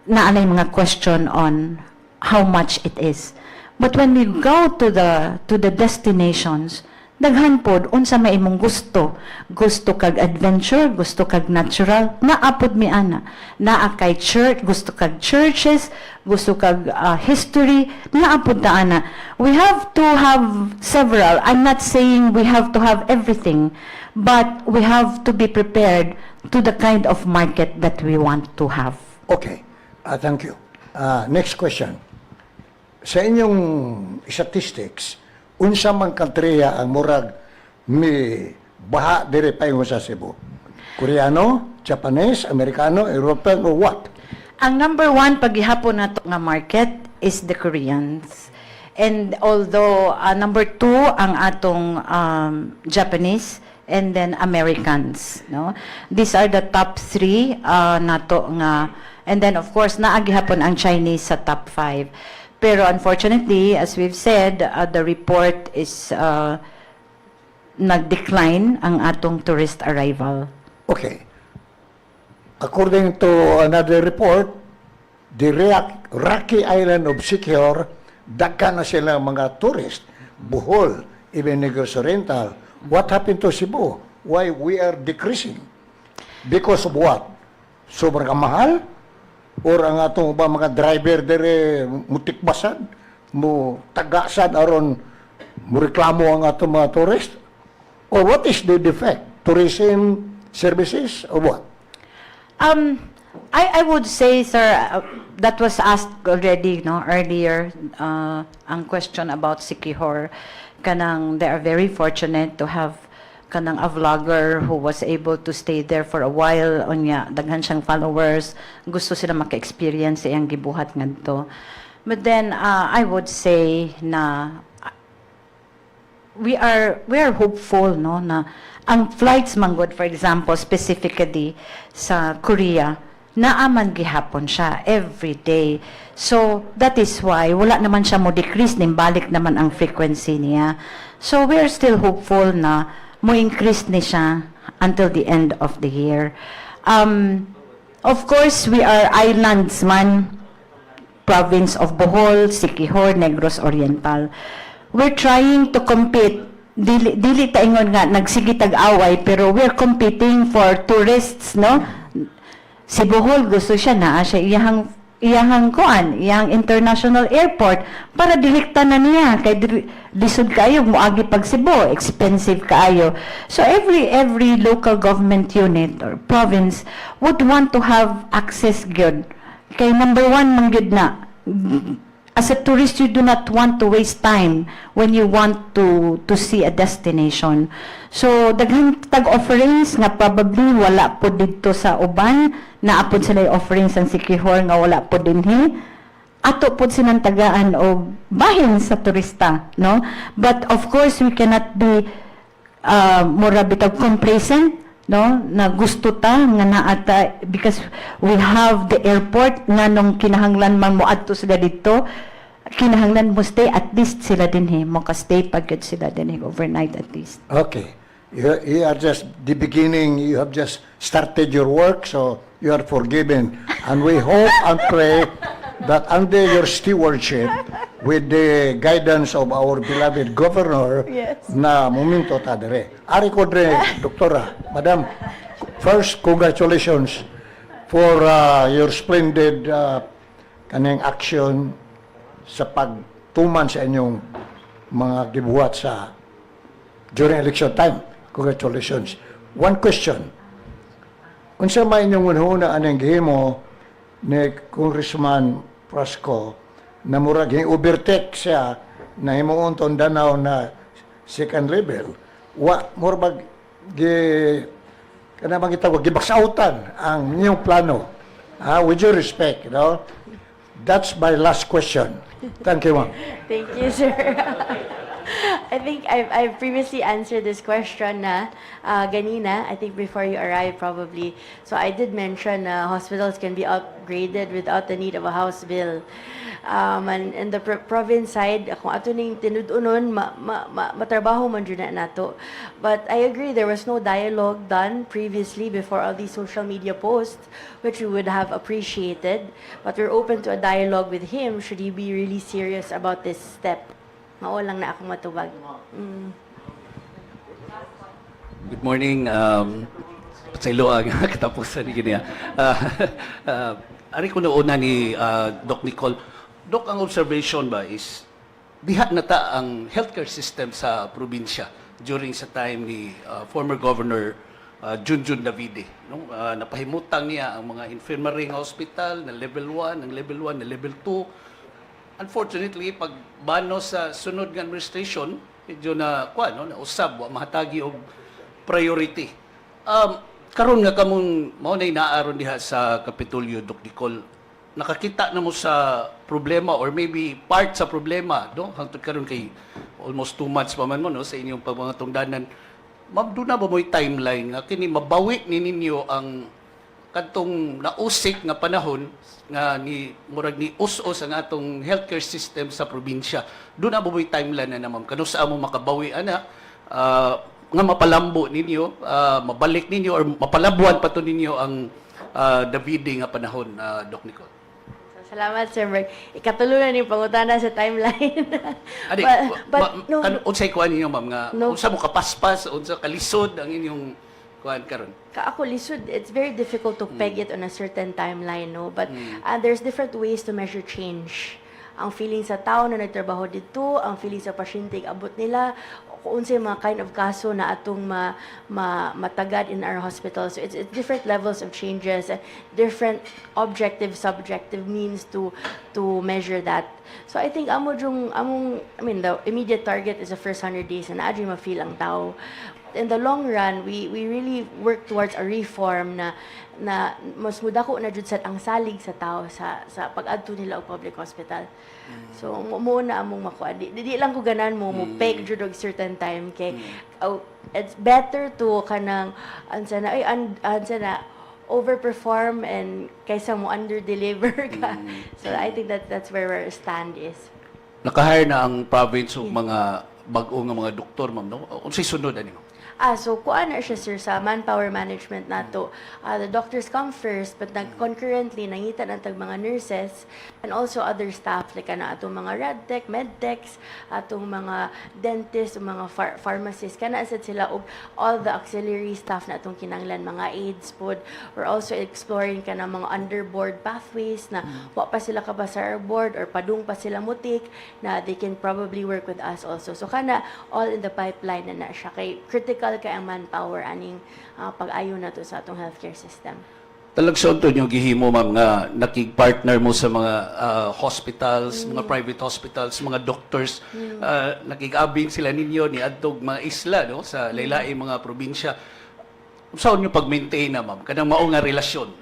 na alay mga question on how much it is. But when we go to the destinations, daghan pod unsa may imong gusto. Gusto kag adventure, gusto kag natural, naapod mi ana. Naa kay church, gusto kag churches, gusto kag history, naapod ta ana. We have to have several. I'm not saying we have to have everything, but we have to be prepared to the kind of market that we want to have. Okay. Thank you. Next question. Sa inyong statistics, unsa man kantriya ang murag mi baha dire paingon sa Cebu? Koreano, Japanese, Amerikano, European, or what? Ang number one paghihapon nato nga market is the Koreans. And although number two ang atong Japanese and then Americans, no? These are the top three nato nga, and then of course naagihapon ang Chinese sa top 5. Pero unfortunately, as we've said, the report is nag-decline ang atong tourist arrival. Okay. According to another report, the Rocky Island of Secure, dagkan na sila mga tourist, Bohol, even Negros Oriental. What happened to Cebu? Why we are decreasing? Because of what? Sobrang mahal? Or ang atong ba mga driver dire mutikbasan, mo tagasan aron mo reklamo ang atong mga tourist? Or what is the defect? Tourism services or what? I would say, sir, that was asked already, no, earlier, ang question about Siquijor. Kanang they are very fortunate to have kanang a vlogger who was able to stay there for a while, onya daghan siyang followers, gusto sila maka-experience iyang gibuhat ngadto. But then I would say na we are hopeful, no, na ang flights manggod, for example, specifically sa Korea, naaman gihapon siya every day. So that is why wala naman siya mo decrease, nimbalik naman ang frequency niya. So we are still hopeful na mo increase ni siya until the end of the year. Of course, we are islands man, province of Bohol, Siquijor, Negros Oriental. We're trying to compete. Dili ta ingon nga nagsige tag-away, pero we're competing for tourists, no? Si Bohol gusto siya na siya iyahang international airport para direkta na niya kay lisod kayo moagi pag Cebu, expensive kaayo. So every local government unit or province would want to have access good. Kay number one man gyud na, as a tourist, you do not want to waste time when you want to see a destination. So daghan tag offerings nga probably wala po dito sa uban, naapod sila offerings ang Siquijor nga wala po dinhi. Ato po silang tagaan o bahin sa turista, no? But of course, we cannot be mura bitaw complacent, no? Na gusto ta nga naata because we have the airport nga nung kinahanglan man mo adto sila dito, kinahanglan mo stay at least sila dinhi, mo ka stay pagod sila dinhi overnight at least. Okay. You are just the beginning. You have just started your work, so you are forgiven. And we hope and pray that under your stewardship, with the guidance of our beloved governor, Yes. na momento ta dire. Ari ko dire, Doktora, Madam, first, congratulations for your splendid kanang action sa pagtuman sa inyong mga gibuhat sa during election time. Congratulations. One question. Unsa may inyong unhuna anang gihimo ni Congressman Prasco na murag overtake siya na himuon tong Danao na second level. Murag kana bang itawag gibaksautan ang inyong plano. With your respect, you know. That's my last question. Thank you, ma'am. Thank you, sir. I think I've previously answered this question na ganina, I think before you arrived probably. So I did mention hospitals can be upgraded upgraded without the need of a House bill. And the province side, kung ato ning tinud-unon, matrabaho man dyan na nato. But I agree, there was no dialogue done previously before all these social media posts, which we would have appreciated. But we're open to a dialogue with him should he be really serious about this step. Mao lang na akong matubag. Good morning. Sa ilo ang katapusan ni Ginia. Ari ko na una ni Doc Nicole. Doc, ang observation ba is diha na ta ang healthcare system sa probinsya during sa time ni former Governor Junjun Davide. No? Napahimutang niya ang mga infirmary hospital na level 1, ang level 1 na level 2. Unfortunately, pag bano sa sunod nga administration, medyo na usab wa mahatagi og priority. Karon nga kamong mao na inaaron diha sa Kapitolyo, Doc Nicole, nakakita na mo sa problema or maybe part sa problema, no? Hangtod karon kay almost 2 months pa man mo, no, sa inyong mga tungdanan. Ma'am, doon na ba mo'y timeline nga kini mabawi ni ninyo ang kadtong nausik nga panahon nga ni murag ni us-us ang atong healthcare system sa probinsya. Doon na ba mo'y timeline na ma'am? Kano sa amo makabawi ana nga mapalambo ninyo, mabalik ninyo or mapalabuan pa to ninyo ang Davide nga panahon, Doc Nicole? Salamat, Sir Berg. Ikatulunan yung pangutana sa timeline. Adi, unsay kuan ninyo, ma'am, nga unsa mo kapaspas, unsa kalisod ang inyong kuan karon? Ako lisod, it's very difficult to peg it on a certain timeline, no? But there's different ways to measure change. Ang feeling sa tao na nagtrabaho dito, ang feeling sa pasyente abot nila, kung unsay mga kind of kaso na atong matagad in our hospital. So it's different levels of changes, different objective, subjective means to measure that. So I think the immediate target is the first 100 days na naadyo ma-feel ang tao. In the long run, we really work towards a reform na mas mudako na jud sad ang salig sa tao sa pag-adto nila og public hospital. So mo na among makuha. Di lang ko ganan mo peg jud og certain time kay it's better to kanang ansa na overperform and kaysa mo under-deliver ka. So I think that's where our stand is. Nakahire na ang province og mga bag-o nga mga doktor, ma'am, no? Unsay sunod ani mo? So kuan na siya, sir, sa manpower management nato. The doctors come first, but concurrently nangita na tag mga nurses and also other staff like atong mga radtech, medtechs, atong mga dentists, mga pharmacists, kana sad sila og all the auxiliary staff na atong kinanglan, mga aides pod. We're also exploring kana mga underboard pathways na wa pa sila kabasa board or padung pa sila mutik na they can probably work with us also. So kana all in the pipeline na siya kay critical kay ang manpower aning pag-ayo na to sa atong healthcare system. Talagson to nyo gihimo, ma'am, nga nakig-partner mo sa mga hospitals, mga private hospitals, mga doctors, nakig-abing sila ninyo ni adtog mga isla, no, sa laylay mga probinsya. Saan nyo pag-maintain na, ma'am? Kanang mao nga relasyon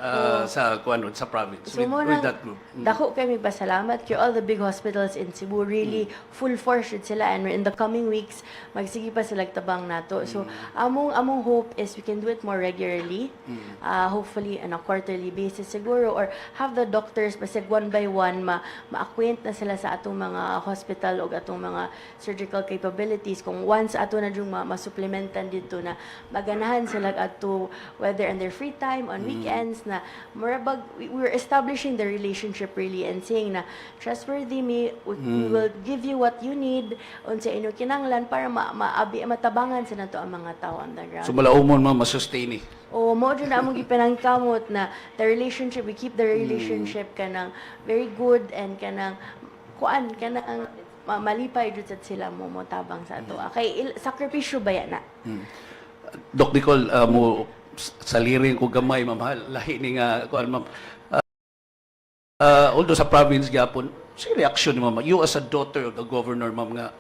sa province So with that group? Dako kami pasalamat kay all the big hospitals in Cebu, really full force jud sila, and in the coming weeks magsige pa sila tabang nato. So among hope is we can do it more regularly, hopefully on a quarterly basis siguro, or have the doctors basig one by one ma-acquaint na sila sa atong mga hospital o atong mga surgical capabilities kung once ato na yung ma-supplementan dito na maganahan sila to whether in their free time on weekends na murabag we're establishing the relationship really and saying na trustworthy we will give you what you need unsa inyo kinanglan para matabangan sa nato ang mga tao on the ground. So malaumon ma-sustain O mo jud na among gipanangkamot na the relationship, we keep the relationship kanang very good and kanang malipay jud sad sila mo tabang sa ato. Kay sakripisyo ba yan na? Doc Nicole, mo salirin ko gamay, ma'am, lahi ni nga kuan, ma'am. Although sa province gyapon, si reaction ni ma'am, you as a daughter of the governor, ma'am, nga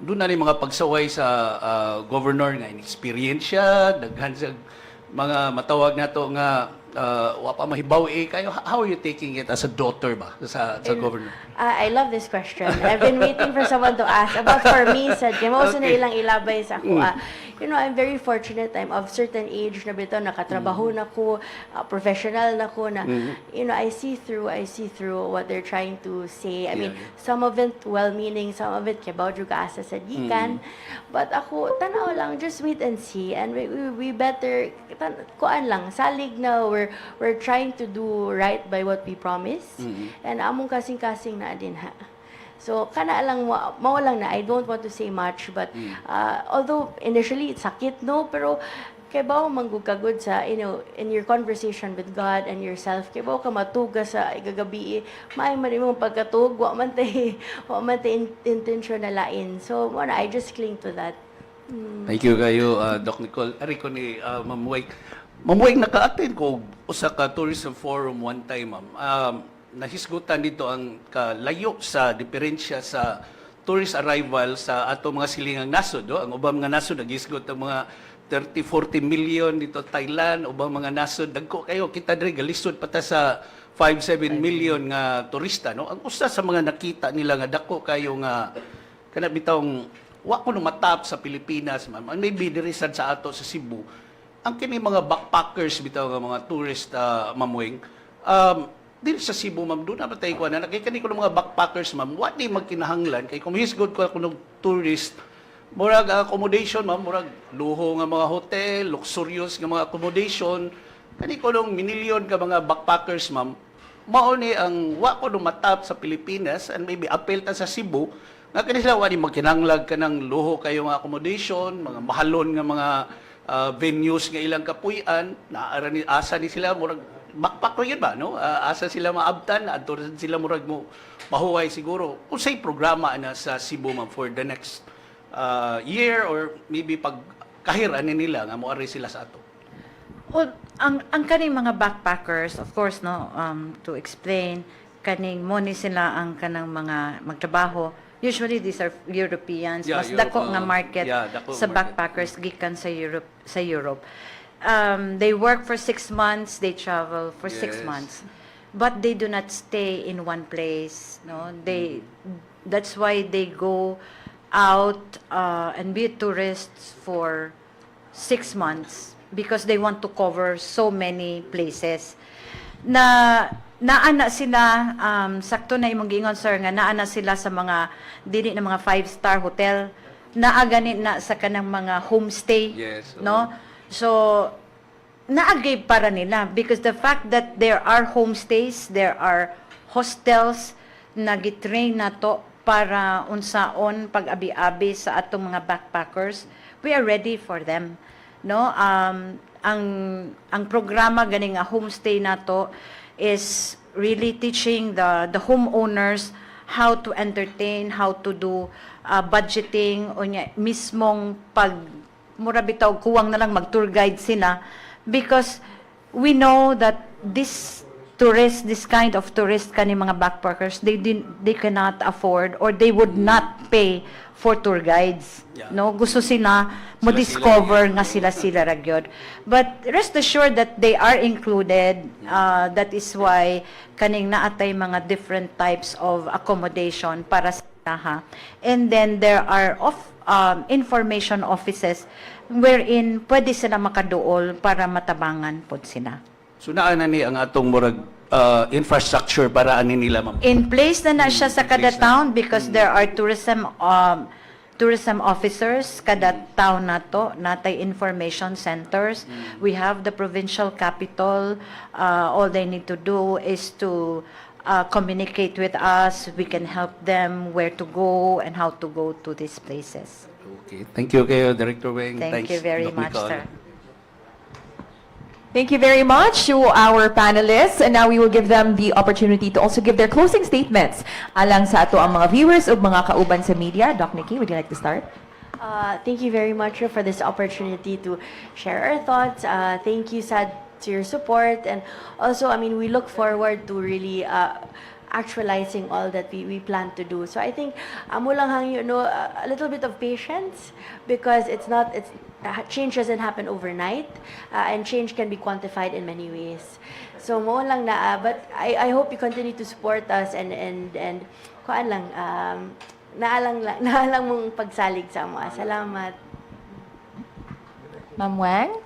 doon na ni mga pagsaway sa governor nga inexperience siya, daghan sa mga matawag nato nga wa pa mahibaw kayo. How are you taking it as a daughter ba sa governor? I love this question. I've been waiting for someone to ask. About for me, said kay mo na ilang ilabay sa ako. You know, I'm very fortunate. I'm of certain age na bitaw, nakatrabaho na ko, professional na ko, na, you know, I see through what they're trying to say. I mean, some of it well-meaning, some of it kabaw juga asa sa gikan. But ako, tanaw lang, just wait and see. And we better, kuan lang, salig na, we're trying to do right by what we promise. And among kasing-kasing na din ha. So, kana lang, mawalang na, I don't want to say much, but although initially it's sakit, no, pero kay ba manggugagod sa, you know, in your conversation with God and yourself, kay ba ka matuga sa igagabi, may mong pagkatug, wa man tay intention na lain. So, I just cling to that. Thank you kayo, Doc Nicole. Ari ko ni Ma'am Weng. Ma'am Weng, naka-attend ko usa ka tourism forum one time, ma'am. Nahisgutan dito ang kalayo sa diferensya sa tourist arrival sa ato mga silingang nasod. Ang ubang mga nasod, naghisgot ang mga 30-40 million dito Thailand, ubang mga nasod, dagko kayo, kita diri galisod pata sa 5-7 million nga turista. No? Ang usa sa mga nakita nila nga dako kayo nga, kana bitawng, wa ko matap sa Pilipinas, ma'am. Maybe diri sad sa ato sa Cebu, ang kini mga backpackers bitaw nga mga tourist, Ma'am Weng, dili sa Cebu, ma'am, doon na patay ko na nakikani ko ng mga backpackers, ma'am, what di magkinahanglan kay kung hisgod ko ako ng tourist, murag accommodation, ma'am, murag luho nga mga hotel, luxurious nga mga accommodation, kani ko ng minilyon ka mga backpackers, ma'am, mao ni ang wa ko matap sa Pilipinas and maybe apel ta sa Cebu nga kanila wa di magkinahanglan ka ng luho kayo nga accommodation, mga mahalon nga mga venues nga ilang kapuy-an, naara ni asa ni sila murag backpacker yun ba, no? Asa sila maabtan, adto sila murag mo mahuway siguro. Unsay programa na sa Cebu, ma'am, for the next year or maybe pag kahir nila nga moari sila sa ato? Well, ang kaning mga backpackers, of course, no, to explain, kaning mo ni sila ang kanang mga magtrabaho. Usually these are Europeans, mas dako nga market sa backpackers gikan sa Europe. They work for 6 months, they travel for 6 months, but they do not stay in one place. No, that's why they go out and be tourists for 6 months because they want to cover so many places. Naana sila, sakto na imong giingon, sir, nga naana sila sa mga dili na mga 5-star hotel, naagani na sa kanang mga homestay, no? So, naagay para nila because the fact that there are homestays, there are hostels na gitrain na to para unsaon pag-abi-abi sa atong mga backpackers, we are ready for them, no? Ang programa ganing nga homestay na to is really teaching the homeowners how to entertain, how to do budgeting, o nya mismong pag mura bitaw kuwang na lang mag-tour guide sila because we know that this kind of tourist kani mga backpackers, they cannot afford or they would not pay for tour guides. No, gusto sila mo discover nga sila ragyod. But rest assured that they are included. That is why kaning naatay mga different types of accommodation para sa ha. And then there are information offices wherein pwede sila makaduol para matabangan pod sila. So naa na ni ang atong murag infrastructure para ani nila, ma'am. In place na siya sa kada town because there are tourism officers kada town nato, natay information centers. We have the provincial capital. All they need to do is to communicate with us. We can help them where to go and how to go to these places. Okay. Thank you kayo, Director Weng. Thank you very much, sir. Thank you very much to our panelists. And now we will give them the opportunity to also give their closing statements alang sa ato ang mga viewers o mga kauban sa media. Doc Nikki, would you like to start? Thank you very much for this opportunity to share our thoughts. Thank you, Sad, to your support. And also, I mean, we look forward to really actualizing all that we plan to do. So I think amo lang hang, you know, a little bit of patience, because change doesn't happen overnight, and change can be quantified in many ways. So mo lang na, but I hope you continue to support us and kuan lang, naalang mong pagsalig sa amo. Salamat. Ma'am Wang?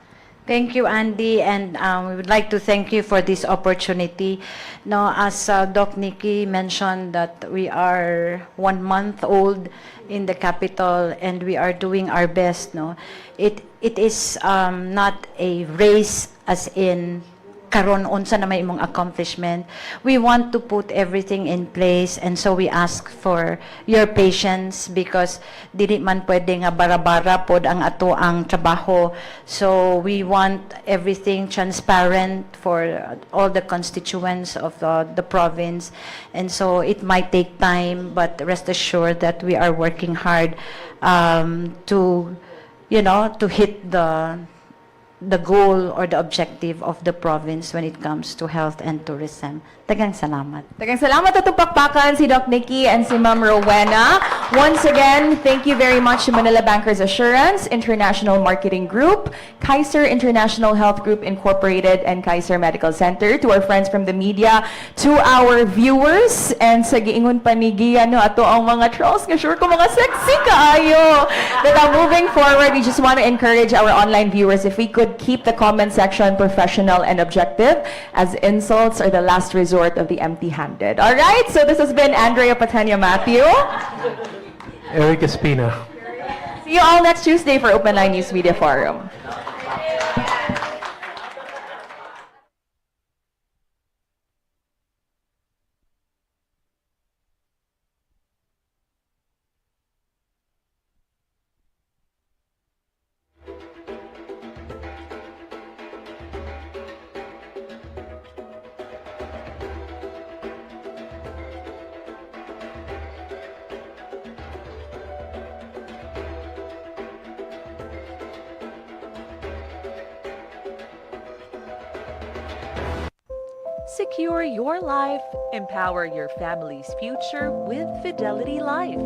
Thank you, Andy, and we would like to thank you for this opportunity. No, as Doc Nikki mentioned that we are 1 month old in the capital and we are doing our best. No, it is not a race as in karon unsa na may imong accomplishment. We want to put everything in place, and so we ask for your patience because dili man pwede nga bara-bara pod ang ato ang trabaho. So we want everything transparent for all the constituents of the province, and so it might take time, but rest assured that we are working hard to, you know, to hit the goal or the objective of the province when it comes to health and tourism. Daghang salamat. Daghang salamat at pakpakan si Doc Nikki and si Ma'am Rowena. Once again, thank you very much to Manila Bankers Assurance, International Marketing Group, Kaiser International Health Group Incorporated, and Kaiser Medical Center, to our friends from the media, to our viewers, and sa giingon panigi, ano, ato ang mga trolls, nga sure ko mga sexy kaayo. That moving forward, we just want to encourage our online viewers, if we could keep the comment section professional and objective, as insults are the last resort of the empty-handed. All right, so this has been Andrea Patania Matthew. Eric Espina. See you all next Tuesday for Open Line News Media Forum. Secure your life, empower your family's future with Fidelity Life.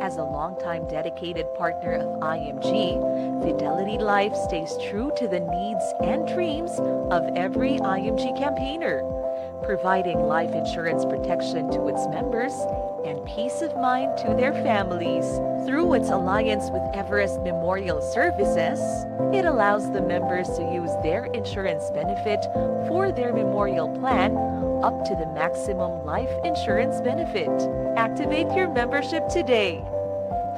As a longtime dedicated partner of IMG, Fidelity Life stays true to the needs and dreams of every IMG campaigner, providing life insurance protection to its members and peace of mind to their families. Through its alliance with Everest Memorial Services, it allows the members to use their insurance benefit for their memorial plan up to the maximum life insurance benefit. Activate your membership today.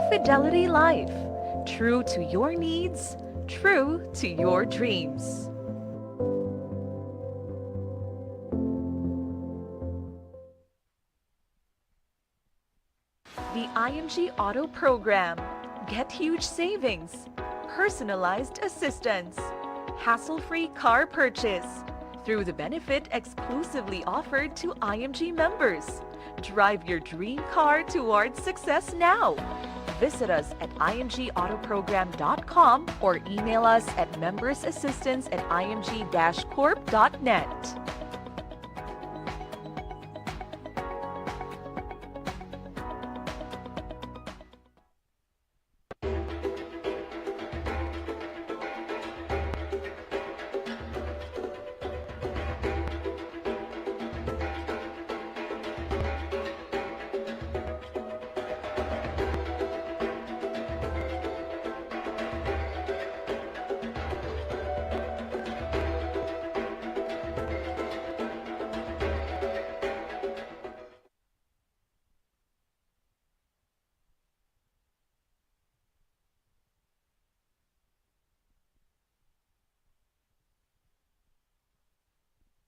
Fidelity Life. True to your needs, true to your dreams. The IMG Auto Program. Get huge savings, personalized assistance, hassle-free car purchase through the benefit exclusively offered to IMG members. Drive your dream car towards success now. Visit us at imgautoprogram.com or email us at membersassistance@img-corp.net.